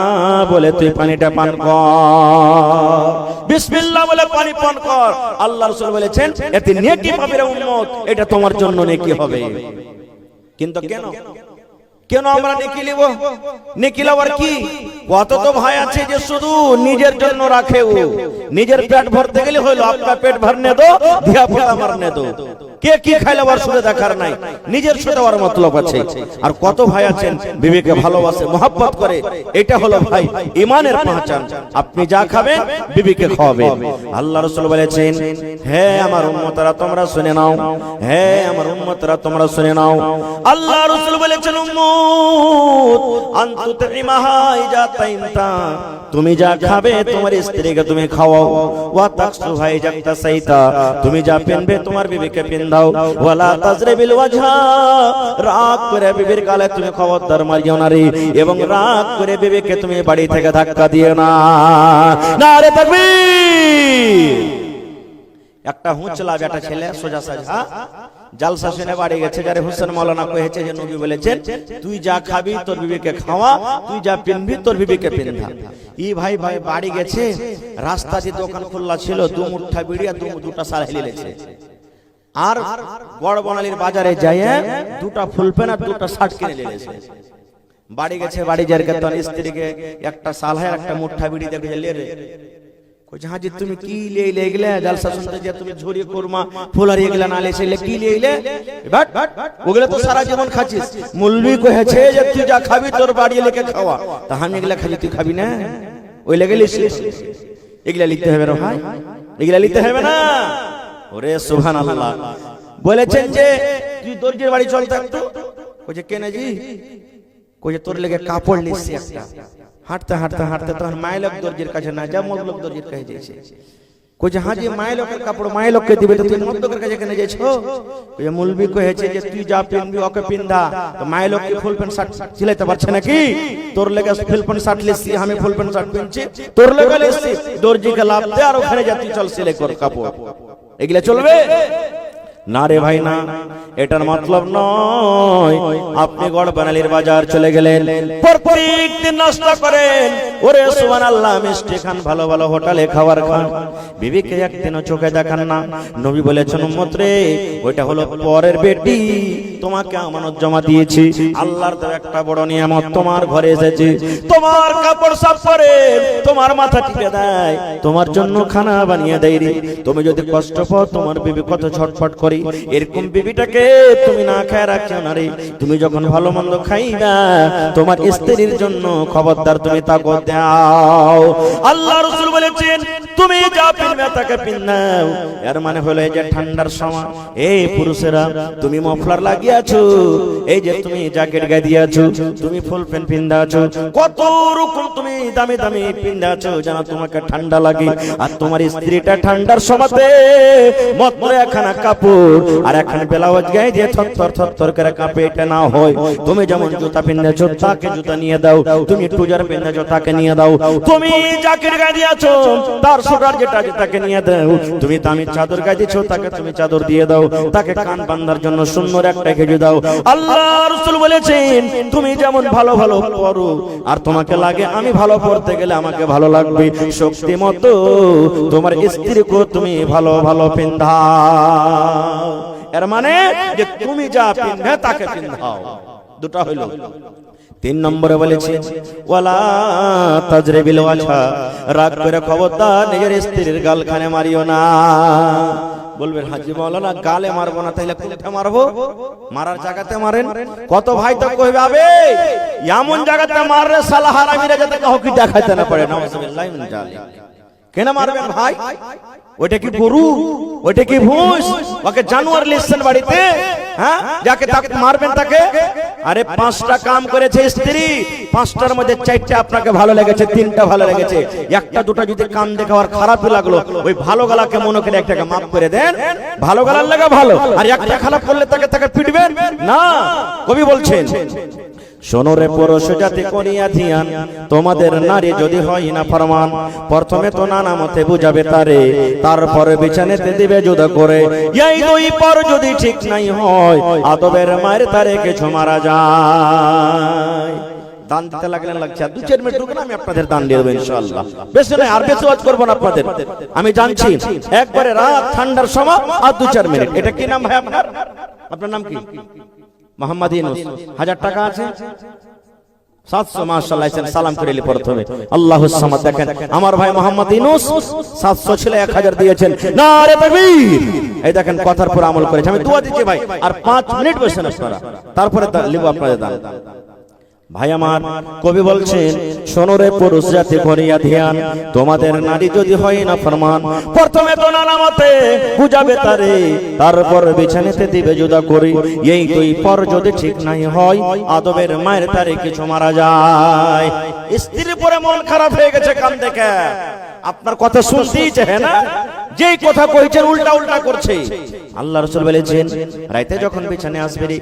বলে তুই পানিটা পান কর, বিসমিল্লাহ বলে পানি পান কর। আল্লাহ রাসূল বলেছেন এতে নেকি পাবে রে উম্মত, এটা তোমার জন্য নেকি হবে। কিন্তু কেন আমরা নেকি নিব? নেকি লওয়ার কি? কত তো ভাই আছে যে শুধু নিজের জন্য রাখে, ও নিজের পেট ভরতে গেলে হইলো আপনার পেট ভরনে দো, ধিয়া পোতা মারনে দো, কে কি খাইলে আর শুধু দেখার নাই, নিজের সাথে আর মতলব আছে। আর কত ভাই আছেন বিবিকে ভালোবাসে, মহব্বত করে, এটা হলো ভাই ঈমানের পহচান। আপনি যা খাবেন বিবিকে খাওয়াবেন। আল্লাহ রাসূল বলেছেন হে আমার উম্মতরা তোমরা শুনে নাও, হে আমার উম্মতরা তোমরা শুনে নাও, আল্লাহ রাসূল বলেছেন উম্মত আনতুতিমাহা ইজা তাইমতা, তুমি যা খাবে তোমার স্ত্রীকে তুমি খাওয়াও, ওয়া তাকসুহা ইজা তাসাইতা, তুমি যা পেনবে তোমার বিবিকে দাও, ওয়ালা তাজরিবিল ওয়াজহা, রাগ করে বিবির গালে তুমি খবরদার মারিও না রে, এবং রাগ করে বিবিকে তুমি বাড়ি থেকে ধাক্কা দিও না। নারে তাকবীর। একটা হুঁচলা বেটা ছেলে সোজা সাজা জালসা শুনে বাড়ি গেছে, যারে হোসেন মাওলানা কহেছে যে নবী বলেছেন তুই যা খাবি তোর বিবিকে খাওয়া, তুই যা পিনবি তোর বিবিকে পিনধা। ই ভাই বাড়ি গেছে, রাস্তা দিয়ে দোকান খোলা ছিল, দু মুঠা বিড়ি আর দুটা সার হেলেছে, আর বড় বনালির বাজারে যাইয়ে দুটা ফুলপেন আর দুটা শার্ট কিনে নিয়েছে। বাড়ি গেছে, বাড়ি যার তখন স্ত্রীকে একটা সালহায় একটা মুঠা বিড়ি দেখে লে রে, কইছে হাজি তুমি কি লে গেলে জালসা শুনতে যে তুমি ঝুরি কুরমা ফুলারি এগুলা না লেছে কি লে বাট ওগুলা তো সারা জীবন খাচ্ছিস। মুলবি কহেছে যে তুই যা খাবি তোর বাড়ি লেকে খাওয়া, তা আমি এগুলা খাবি তুই খাবি না, ওই লেগে লিখছিস, এগুলা লিখতে হবে রে ভাই, এগুলা লিখতে হবে না। ওরে সুবহানাল্লাহ। বলেছেন যে তুই দর্জির বাড়ি চল থাকতো, কইছে কেন জি, কইছে তোর লেগে কাপড় লিখছি একটা, হাঁটতে হাঁটতে হাঁটতে তখন মাইলক দর্জির কাছে না যা মগলক দর্জির কাছে যাইছে, কইছে হ্যাঁ জি মাইলকের কাপড় মাইলককে দিবে তো তুই মগলকের কাছে কেন যাইছো? কইছে মুলবি কহেছে যে তুই যা পিনবি ওকে পিনধা, তো মাইলক কি ফুল প্যান্ট শার্ট সিলাইতে পারছে নাকি? তোর লেগে ফুল প্যান্ট শার্ট লিখছি, আমি ফুল প্যান্ট শার্ট পিনছি, তোর লেগে লিখছি, দর্জিকে লাভ দে আর ওখানে যা তুই চল সিলাই কর কাপড়, এগুলা চলবে না রে ভাই না। এটার মতলব নয় আপনি গড় বানালির বাজার চলে গেলেন, প্রত্যেক দিন নাস্তা করেন, ওরে সুবহানাল্লাহ, মিষ্টি খান, ভালো ভালো হোটেলে খাবার খান, বিবিকে একদিনও চোখে দেখান না। নবী বলেছেন উম্মত রে, ওইটা হলো পরের বেটি, তোমাকে আমানত জমা দিয়েছি, আল্লাহর তো একটা বড় নিয়ামত, তোমার ঘরে এসেছে, তোমার কাপড় সাফ করে, তোমার মাথা টিপে দেয়, তোমার জন্য খানা বানিয়ে দেয় রে। তুমি যদি কষ্ট পাও, তোমার বিবি কত ছটফট করে, এরকম বিবিটাকে তুমি না খায় রাখিও না রে। তুমি যখন ভালো মন্দ খাইবা, তোমার স্ত্রীর জন্য খবরদার তুমি তাকত দাও। আল্লাহ রাসূল বলেছেন তুমি যা পিনবে তাকে পিনাও। এর মানে হলো এই যে ঠান্ডার সময়, এই পুরুষেরা তুমি মফলার লাগিয়েছো, এই যে তুমি জ্যাকেট গায়ে দিয়েছো, তুমি ফুল প্যান্ট পিন্দাছো, কত রকম তুমি দামি দামি পিন্দাছো যেন তোমাকে ঠান্ডা লাগে। আর তোমার স্ত্রীটা ঠান্ডার সময়তে মাত্র একখানা কাপড় আর একখানা ব্লাউজ গায়ে দিয়ে থরথর থরথর করে কাঁপে, এটা না হয়। তুমি যেমন জুতা পিন্দাছো তাকে জুতা নিয়ে দাও, তুমি ট্রাউজার পিন্দাছো তাকে নিয়ে দাও, তুমি জ্যাকেট গায়ে দিয়েছো তার সোটার যেটা তাকে নিয়ে দাও, তুমি দামি চাদর গায়ে দিয়েছো তাকে তুমি চাদর দিয়ে দাও, তাকে কান বাঁধার জন্য সুন্দর একটা খেজুর দাও। আল্লাহ রাসূল বলেছেন তুমি যেমন ভালো ভালো পরো, আর তোমাকে লাগে আমি ভালো পড়তে গেলে আমাকে ভালো লাগবে, শক্তি মতো তোমার স্ত্রীকে তুমি ভালো ভালো পিন্ধাও। এর মানে যে তুমি যা পিনবে তাকে পিন্ধাও। দুটো হইল। 3 নম্বরে বলেছি ওয়ালা তাজরিবিল ওয়াজহা, রাগ করে খবরদার নিজের স্ত্রীর গালখানে মারিও না। বলবেন হাজী মাওলানা গালে মারবো না, তাইলে কোথায় মারবো? মারার জায়গাতে মারেন। কত ভাই তো কইবে আবে এমন জায়গাতে মাররে সালা হারামিরা যাতে কাউকে দেখাইতে না পারে। নাউজুবিল্লাহি মিন জালিক। কেন মারবেন ভাই? ওইটা কি গরু? ওইটা কি ভুঁস? ওকে জানোয়ার লিখছেন বাড়িতে? হ্যাঁ, যাকে তাকে মারবেন তাকে? আরে 5টা কাম করেছে স্ত্রী, 5টার মধ্যে 4টা আপনাকে ভালো লেগেছে, 3টা ভালো লেগেছে, একটা দুটো যদি কাম দেখে আর খারাপই লাগলো, ওই ভালো গলাকে মনে করে একটাকে মাফ করে দেন, ভালো গলার লাগা ভালো, আর একটা খারাপ করলে তাকে তাকে পিটবেন না। কবি বলছেন শোনো রে পুরুষ জাতি করিয়া ধিয়ান, তোমাদের নারী যদি হয় না ফরমান, প্রথমে তো নানা মতে বুঝাবে তারে, তারপরে বিছানেতে দিবে জুদা করে, এই দুই পর যদি ঠিক নাই হয়, আদবের মায়ের তারে কিছু মারা যায়। দান দিতে লাগলেন লাগছে 2-4 মিনিট রুকুন, আমি আপনাদের দান দিয়ে দেব ইনশাআল্লাহ। বেশি নয়, আর বেশি ওয়াজ করব না আপনাদের, আমি জানছি একবারে রাত ঠান্ডার সময় আর 2-4 মিনিট। এটা কি নাম ভাই আপনার? আপনার নাম কি? মোহাম্মদ ইউনুস। 1000 টাকা আছে? 700 মাশাআল্লাহ। সালাম করিলি প্রথমে আল্লাহুস সামাদ। দেখেন আমার ভাই মোহাম্মদ ইউনুস 700 ছিল, 1000 দিয়েছেন। নারে তাকবীর। এই দেখেন কথার পর আমল করেছে। আমি দোয়া দিচ্ছি ভাই, আর 5 মিনিট বসেন আপনারা, তারপরে লিব আপনাদের দান। ভাই আমার, কবি বলছেন শোনো রে পুরুষ জাতি করিয়া ধ্যান, তোমাদের নারী যদি হয় না ফরমান, প্রথমে তো নানা মতে বুঝাবে তারে, তারপর বিছানেতে দিবে জুদা করে, এই দুই পর যদি ঠিক নাই হয়, আদবের মায়ের তারে কিছু মারা যায়। স্ত্রীর পরে মন খারাপ হয়ে গেছে কান দেখে, আপনার কথা শুনতেই চায় না, যেই কথা কইছেন উল্টা উল্টা করছে। আল্লাহ রাসূল বলেছেন রাতে যখন বিছানে আসবে রে,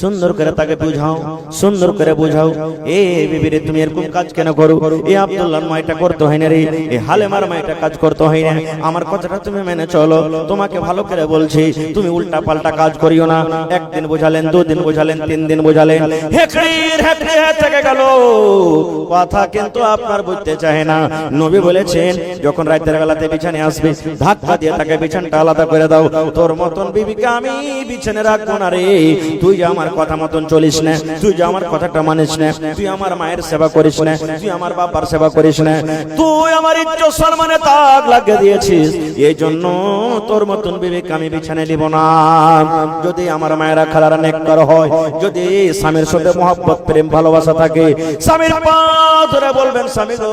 সুন্দর করে তাকে বুঝাও, সুন্দর করে বুঝাও, এ বিবি রে তুমি এরকম কাজ কেন করো? এ আব্দুল্লাহর মা এটা করতে হয় না রে, এ হালেমার মা এটা কাজ করতে হয় না, আমার কথাটা তুমি মেনে চলো, তোমাকে ভালো করে বলছি, তুমি উল্টা পাল্টা কাজ করিও না। একদিন বুঝালেন, 2 দিন বুঝালেন, 3 দিন বুঝালেন, হেকড়ির হেকড়ি থেকে গেল, কথা কিন্তু আপনার বুঝতে চায় না। নবী বলেছেন যখন রাতের বেলাতে বিছানে আসবে, ধাক্কা দিয়ে তাকে বিছানটা আলাদা করে দাও। তোর মতন বিবিকে আমি বিছানে রাখবো না রে, তুই যে আমার কথা মতন চলিস না, তুই যে আমার কথাটা মানিস না, তুই আমার মায়ের সেবা করিস না, তুই আমার বাবার সেবা করিস না, তুই আমার ইজ্জত সম্মানে দাগ লাগিয়ে দিয়েছিস, এই জন্য তোর মতন বিবিকে আমি বিছানে নিব না। যদি আমার মায়েরা খালারা নেককার হয়, যদি স্বামীর সাথে মহব্বত প্রেম ভালোবাসা থাকে, স্বামীর পা ধরে বলবেন স্বামী গো,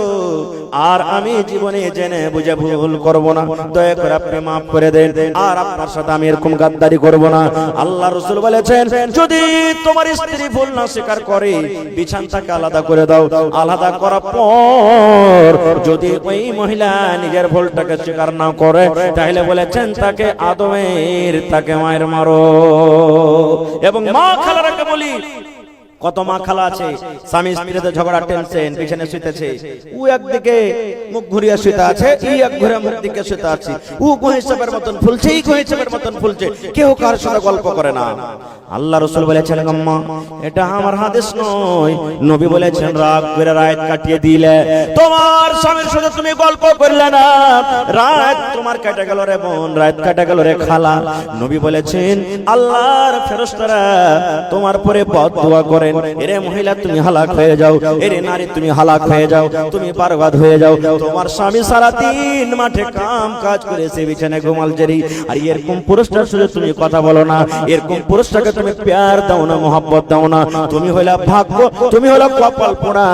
আর আমি জীবনে জেনে বুঝে ভুল করব না, দয়া করে আপনি মাফ করে দেন, আর আপনার সাথে আমি এরকম গাদ্দারি করব না। আল্লাহ রাসূল বলেছেন যদি তোমার স্ত্রী ভুল না স্বীকার করে, বিছানাটাকে আলাদা করে দাও, আলাদা করার পর যদি ওই মহিলা নিজের ভুলটাকে স্বীকার না করে, তাহলে বলেছেন তাকে আদমের তাকে মায়ের মারো। এবং মা খালারাকে বলি কত মা খালা আছে স্বামী স্ত্রীতে ঝগড়া টেনশন বিছানে শুইতেছে, ও একদিকে মুখ ঘুরিয়ে শুইতে আছে, এই এক ঘুরে মুখ দিকে শুইতে আছে, ও গোহিসাবের মতন ফুলছে, এই গোহিসাবের মতন ফুলছে, কেউ কার সাথে গল্প করে না। আল্লাহ রাসূল বলেছেন আম্মা এটা আমার হাদিস নয়, নবী বলেছেন রাগ করে রাত কাটিয়ে দিলে তোমার স্বামীর সাথে তুমি গল্প করলে না, রাত তোমার কেটে গেল রে বোন, রাত কেটে গেল রে খালা। নবী বলেছেন আল্লাহর ফেরেশতারা তোমার পরে বদদুয়া করেন, এরে মহিলা তুমি হালাক হয়ে যাও, এরে নারী তুমি হালাক হয়ে যাও, তুমি বরবাদ হয়ে যাও। তোমার স্বামী সারা দিন মাঠে কাম কাজ করেছে, বিছানায় ঘুমাল জেরি, আর এরকম পুরুষটার সাথে তুমি কথা বলো না, এরকম পুরুষটাকে তুমি প্যার দাও না, মোহাব্বত দাও না, তুমি হইলা ভাগ্য, তুমি হইলা কপাল পোড়া।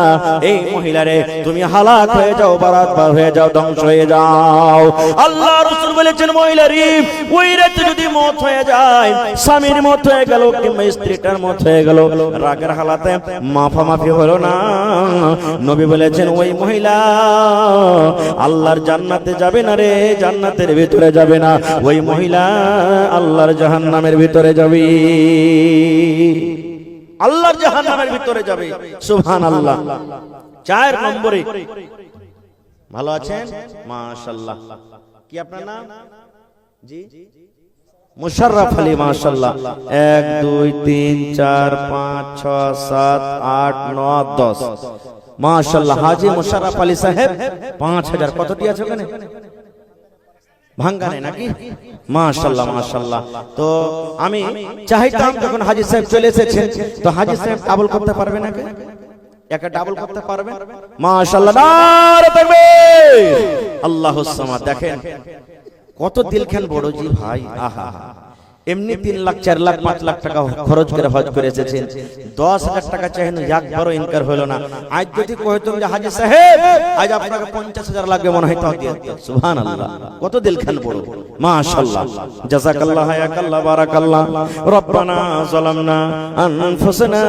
এই মহিলারে তুমি হালাক হয়ে যাও, বরবাদ হয়ে যাও, ধ্বংস হয়ে যাও। আল্লাহ রাসূল বলেছেন মহিলারি ওই রাতে যদি মত হয়ে যায়, স্বামীর মত হয়ে গেল কিংবা স্ত্রীটার মত হয়ে গেল, রাগের হালাতে মাফামাফি হলো না, নবী বলেছেন ওই মহিলা আল্লাহর জান্নাতে যাবে না রে, জান্নাতের ভিতরে যাবে না, ওই মহিলা আল্লাহর জাহান্নামের ভিতরে যাবে, আল্লাহর জাহান্নামের ভিতরে যাবে। সুবহানাল্লাহ। 4 নম্বরে ভালো আছেন মাশাআল্লাহ, কি আপনার নাম? জি মুশাররফ আলী মাশাআল্লাহ। 1 2 3 4 5 6 7 8 9 10 মাশাআল্লাহ। হাজী মুশাররফ আলী সাহেব 5000 কতটি আছে ওখানে? ভাঙ্গানে নাকি? মাশাআল্লাহ মাশাআল্লাহ। তো আমি চাইতাম যখন হাজী সাহেব চলে এসেছেন, তো হাজী সাহেব ডাবল করতে পারবে নাকি? একা ডাবল করতে পারবেন? মাশাআল্লাহ, নারে তাকবীর, আল্লাহুস সামাদ। দেখেন কত দিলখান বড় জি ভাই, আহা এমনি 3 লাখ 4 লাখ 5 লাখ টাকা খরচ করে হজ করে এসেছেন, 10,000 টাকা চাইনো একবারও ইনকার হলো না। আজ যদি কইতাম যে হাজী সাহেব আজ আপনাকে 50,000 লাগবে মনে হয় তাও দিয়ে দিত। সুবহানাল্লাহ, কত দিলখান বড়, মাশাআল্লাহ। জাযাকাল্লাহ হায়াকাল্লাহ বারাকাল্লাহ। রব্বানা যালামনা আনফুসানা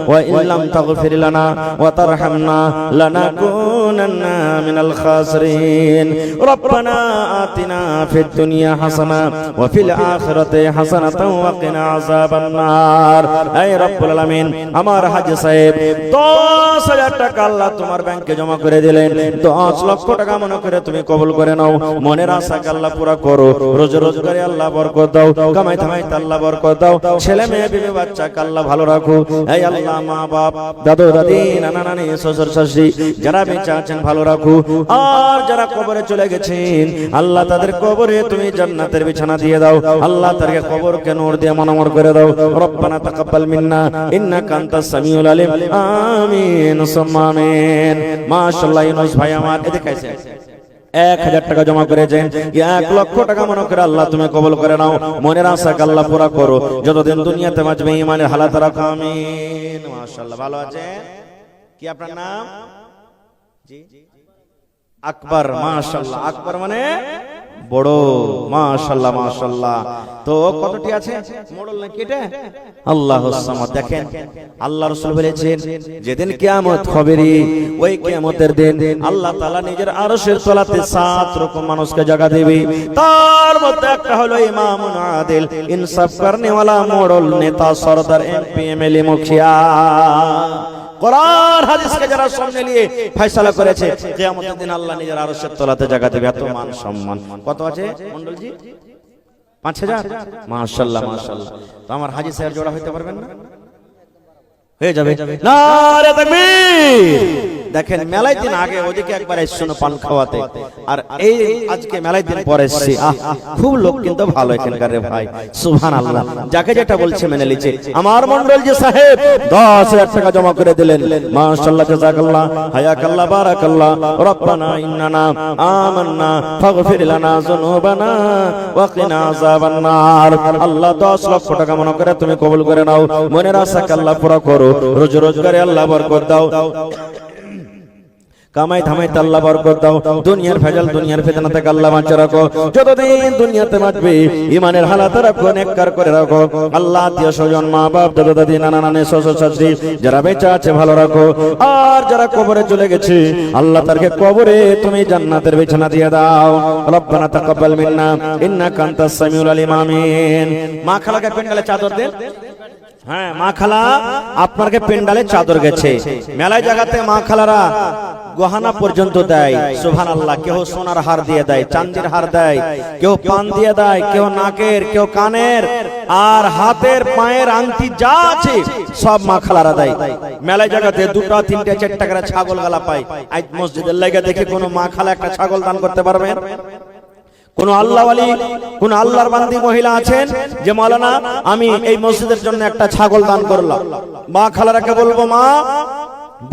ওয়া ইল্লাম তাগফির লানা ওয়া তারহামনা লানাকুনান্না মিনাল খাসিরিন। রব্বানা আতিনা ফিদ দুনিয়া হাসানা ওয়া ফিল আখিরাতি হাসানাতাও ওয়া কিনা আযাবান নার। হে রব্বুল আলামিন, আমার হাজী সাহেব 10,000 টাকা আল্লাহ তোমার ব্যাংকে জমা করে দিলেন, 10 লক্ষ টাকা মনে করে তুমি কবুল করে নাও, মনের আশাকে আল্লাহ পুরা করো, রোজ রোজগারে আল্লাহ বরকত দাও, কামাই ধামাইতে আল্লাহ বরকত দাও, ছেলে মেয়ে বিবি বাচ্চাকে আল্লাহ ভালো রাখো। হে আল্লাহ, মা বাপ দাদু দাদি নানা নানি শ্বশুর শাশুড়ি যারা বেঁচে আছেন ভালো রাখো, আর যারা কবরে চলে গেছেন আল্লাহ তাদের কবরে তুমি জান্নাতের বিছানা দিয়ে দাও, আল্লাহ তাদেরকে কবরকে নূর দিয়ে মনোমর করে দাও। রব্বানা তাকাব্বাল মিন্না ইন্নাকা আনতাস সামিউল আলিম। আমিন সুম্মা আমিন। মাশাআল্লাহ। ইউনুস ভাই আমার এদিকে আছে, 1000 টাকা জমা করেছেন, 1 লক্ষ টাকা মনে করে আল্লাহ তুমি কবুল করে নাও, মনের আশাকে আল্লাহ পুরা করো, যতদিন দুনিয়াতে বাঁচবে ঈমানের হালাত রাখো। আমিন। মাশাআল্লাহ। ভালো আছেন? কি আপনার নাম? জি আকবর। মাশাআল্লাহ। আকবর মানে বড়, মাশাআল্লাহ মাশাআল্লাহ। তো কতটি আছে? মোড়ল নাকি এটা? আল্লাহুস সামাদ। দেখেন আল্লাহ রাসূল বলেছেন যেদিন কিয়ামত হবে রে, ওই কিয়ামতের দিন আল্লাহ তাআলা নিজের আরশের তলাতে 7 রকম মানুষকে জায়গা দেবে, তার মধ্যে একটা হলো ইমামুন আদিল, ইনসাফ করনে वाला মোড়ল, নেতা, সরদার, এমপি, এমএলএ, মুখিয়া, কোরআন হাদিসকে যারা সামনে নিয়ে ফয়সালা করেছে, কিয়ামতের দিন আল্লাহ নিজের আরশের তলাতে জায়গা দেবে। এত মান সম্মান। কত আছে মন্ডল জি? 5000। মাশাআল্লাহ মাশাআল্লাহ। তো আমার হাজী সাহেব জোড়া হইতে পারবেন না? হয়ে যাবে। নারে তাকবীর। দেখেন মেলায় দিন আগে ওদিকে একবার এসেছিল পান খাওয়াতে, আর এই আজকে মেলায় দিন পরে এসেছি। খুব লোক কিন্তু ভালো এখানকার রে ভাই, সুবহানাল্লাহ। যাকে যেটা বলছে মেনে লিছে। আমার মন্ডল জি সাহেব 10,000 টাকা জমা করে দিলেন, মাশাআল্লাহ, জাযাকাল্লাহ, হায়াকাল্লাহ, বারাকাল্লাহ। রব্বানা ইন্নানা আমান্না ফাগফির লানা যুনুবানা ওয়া কিনা আযাবান নার। আল্লাহ 10 লক্ষ টাকা মনে করে তুমি কবুল করে নাও, মনের আশাকে আল্লাহ পুরা করো, রোজ রোজগারে আল্লাহ বরকত দাও, কামাই ধামাইতে আল্লাহ বরকত দাও, দুনিয়ার ভেজাল দুনিয়ার ফিতনা থেকে আল্লাহ বাঁচিয়ে রাখো, যতদিন দুনিয়াতে বাঁচবে ঈমানের হালাত রাখো, নেককার করে রাখো। আল্লাহ আত্মীয় স্বজন, মা বাপ, দাদা দাদি, নানা নানি, শ্বশুর শাশুড়ি যারা বেঁচে আছে ভালো রাখো, আর যারা কবরে চলে গেছে আল্লাহ তাদেরকে কবরে তুমি জান্নাতের বিছানা দিয়ে দাও। রব্বানা তাকাব্বাল মিন্না ইন্নাকা আনতাস সামিউল আলিম। আমিন। মা খালাকে প্যান্ডেলে চাদর দেন, হ্যাঁ, মা খালা আপনাকে পেন্ডালে চাদর গেছে, মেলায় জায়গাতে মা খালারা গহনা পর্যন্ত দেয়, সুবহানাল্লাহ। কেউ সোনার হার দিয়ে দেয়, চাঁদের হার দেয়, কেউ পান দিয়ে দেয়, কেউ নাকের, কেউ কানের, আর হাতের পায়ের আংটি যা আছে সব মা খালারা দেয়। মেলায় জায়গাতে 2টা 3টা 4টা করে ছাগল গালা পায়। আজ মসজিদের লাগা দেখে কোন মা খালা একটা ছাগল দান করতে পারবেন? কোন আল্লাহওয়ালি, কোন আল্লাহর বান্দি মহিলা আছেন যে মাওলানা আমি এই মসজিদের জন্য একটা ছাগল দান করলাম? মা খালারাকে বলবো, মা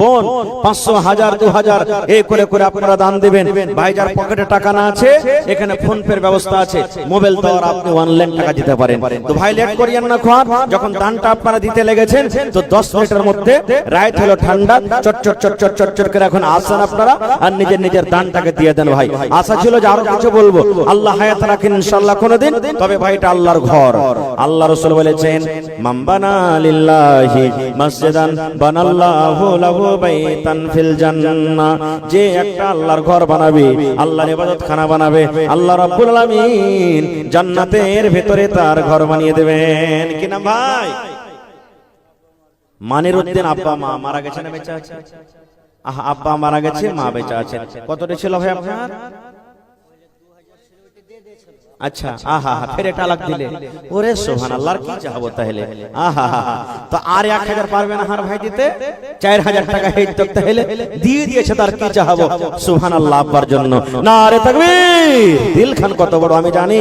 বোন 500, 1000, 2000 এই করে করে আপনারা দান দিবেন। ভাইজার পকেটে টাকা না আছে, এখানে ফোন পের ব্যবস্থা আছে, মোবাইল দ্বারা আপনি অনলাইন টাকা দিতে পারেন। তো ভাই লেট করিয়েন না, খান যখন দানটা আপনারা দিতে লেগেছেন তো 10 মিনিটের মধ্যে রাত হলো ঠান্ডা, চট চট চট চট চট চট করে এখন আসেন আপনারা আর নিজের নিজের দানটাকে দিয়ে দেন। ভাই আশা ছিল যে আরো কিছু বলবো, আল্লাহ হায়াত রাখেন ইনশাআল্লাহ কোনদিন, তবে ভাই এটা আল্লাহর ঘর। আল্লাহ রাসূল বলেছেন, মামবানা লিল্লাহি মসজিদান বানাল্লাহু লাহু বাইতান ফিল জান্নাহ, যে একটা আল্লাহর ঘর বানাবে, আল্লাহর ইবাদতখানা বানাবে, আল্লাহ রাব্বুল আলামিন জান্নাতের ভিতরে তার ঘর বানিয়ে দেবেন। কি নাম ভাই? মানিরউদ্দিন আব্বা মা মারা গেছে না বেঁচে আছে? আব্বা মারা গেছে, মা বেঁচে আছে। কতটা ছিল ভাই আপনার? আচ্ছা, আহা হা, ফের এটা লাগ দিলে, ওরে সুবহানাল্লাহ, কি চাহবো তাহলে? আহা হা, তো আর 1000 পারবে না হার ভাই দিতে? 4000 টাকা হেড তো তাহলে দিয়ে দিয়েছে, তার কি চাহবো? সুবহানাল্লাহ আব্বার জন্য নারে তাকবীর। দিল খান কত বড় আমি জানি,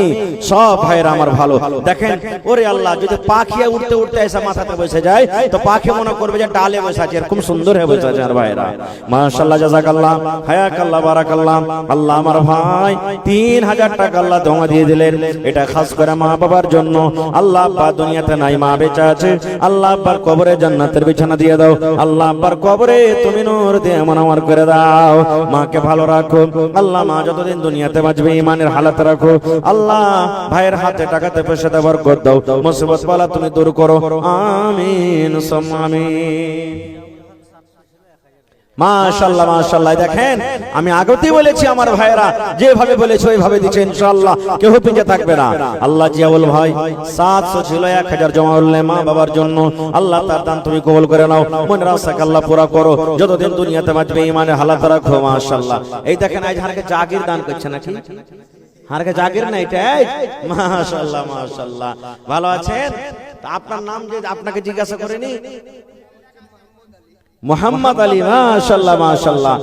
সব ভাইরা আমার ভালো। দেখেন ওরে আল্লাহ, যদি পাখিয়া উঠতে উঠতে এসে মাথাতে বসে যায় তো পাখি মনে করবে যে ডালে বসে আছে, এরকম সুন্দর হয়ে বসে আছে। আর ভাইরা মাশাআল্লাহ, জাযাকাল্লাহ, হায়াকাল্লাহ, বারাকাল্লাহ। আল্লাহ আমার ভাই 3000 টাকা আল্লাহ দোয়া দিয়ে দিলেন, এটা খাস করে মা বাবার জন্য। আল্লাহ আব্বা দুনিয়াতে নাই, মা বেঁচে আছে, আল্লাহ আব্বার কবরে জান্নাতের বিছানা দিয়ে দাও, আল্লাহ আব্বার কবরে তুমি নূর দিয়ে মনোয়ার করে দাও। মাকে ভালো রাখো আল্লাহ, মা যতদিন দুনিয়াতে বাঁচবে ঈমানের হালাতে রাখো আল্লাহ। ভাইয়ের হাতে টাকাতে পয়সাতে বরকত দাও, মুসিবত বালা তুমি দূর করো, আমিন সুম্মা আমিন। মাশাআল্লাহ মাশাআল্লাহ। দেখেন আমি আগতেই বলেছি আমার ভাইরা যেভাবে বলেছে ওইভাবে দিচ্ছে ইনশাআল্লাহ, কেউ পিছে থাকবে না। আল্লাহ জিয়াউল ভাই 700 ছিল, 1000 জমা হলে মা বাবার জন্য, আল্লাহ তার দান তুমি কবুল করে নাও, মনের আশাকে আল্লাহ পুরা করো, যতদিন দুনিয়াতে বাঁচবে ঈমানের হালাত রাখো। মাশাআল্লাহ। এই দেখেন আজ হারকে জাগির দান করছে নাকি? হারকে জাগির না এটা? মাশাআল্লাহ মাশাআল্লাহ। ভালো আছেন? আপনার নাম যে আপনাকে জিজ্ঞাসা করেনি? মোহাম্মদ আলী। মাশাআল্লাহ মাশাআল্লাহ।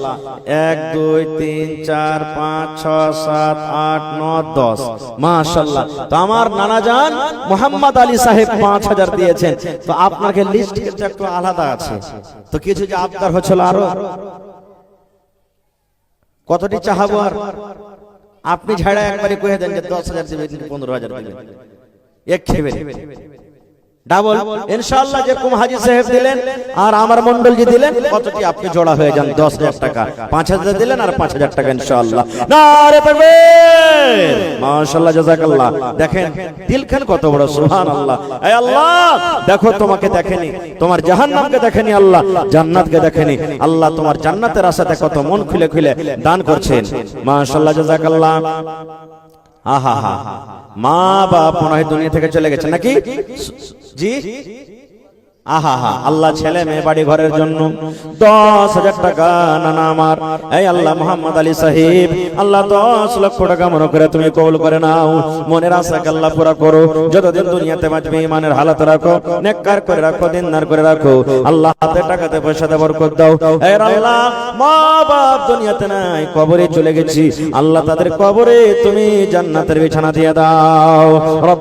1 2 3 4 5 6 7 8 9 10 মাশাআল্লাহ। তো আমার নানা জান মোহাম্মদ আলী সাহেব 5000 দিয়েছেন। তো আপনাকে লিস্ট কিন্তু একটু আলাদা আছে, তো কিছু যে আপনার হচ্ছিল আরো কতটি চাহাবো, আর আপনি ঝাড়া একবারে কয়ে দেন যে 10000 দিবেন, 15000 দিবেন, এক খেবে ডাবল ইনশাআল্লাহ। যে কুম হাজী সাহেব দিলেন আর আমার মন্ডল জি দিলেন, কতটি আপনি জোড়া হয়ে যান 10000 টাকা, 5000 দিলেন আর 5000 টাকা ইনশাআল্লাহ। নারে তাকবীর, মাশাআল্লাহ, জাযাকাল্লাহ। দেখেন দিলখান কত বড়, সুবহানাল্লাহ। হে আল্লাহ দেখো তোমাকে দেখেনি, তোমার জাহান্নামকে দেখেনি, আল্লাহ জান্নাতকে দেখেনি, আল্লাহ তোমার জান্নাতের আশাতে কত মন খুলে খুলে দান করছেন। মাশাআল্লাহ, জাযাকাল্লাহ। আহা হা, মা বাপ মনে হয় দুনিয়া থেকে চলে গেছে নাকি? জি, আহা হা, আল্লাহ ছেলে মেয়ে বাড়ি ঘরের জন্য 10000 টাকা নানা আমার, এই আল্লাহ মোহাম্মদ আলী সাহেব আল্লাহ 10 লক্ষ টাকা মনে করে তুমি কবুল করে নাও, মনের আশাকে আল্লাহ পুরা করো, যতদিন দুনিয়াতে বাঁচবে ঈমানের হালাত রাখো, নেককার করে রাখো, দিনদার করে রাখো, আল্লাহ হাতে টাকাতে পয়সাতে বরকত দাও। হে আল্লাহ মা বাপ দুনিয়াতে নাই, কবরে চলে গেছি, আল্লাহ তাদের কবরে তুমি জান্নাতের বিছানা দিয়ে দাও।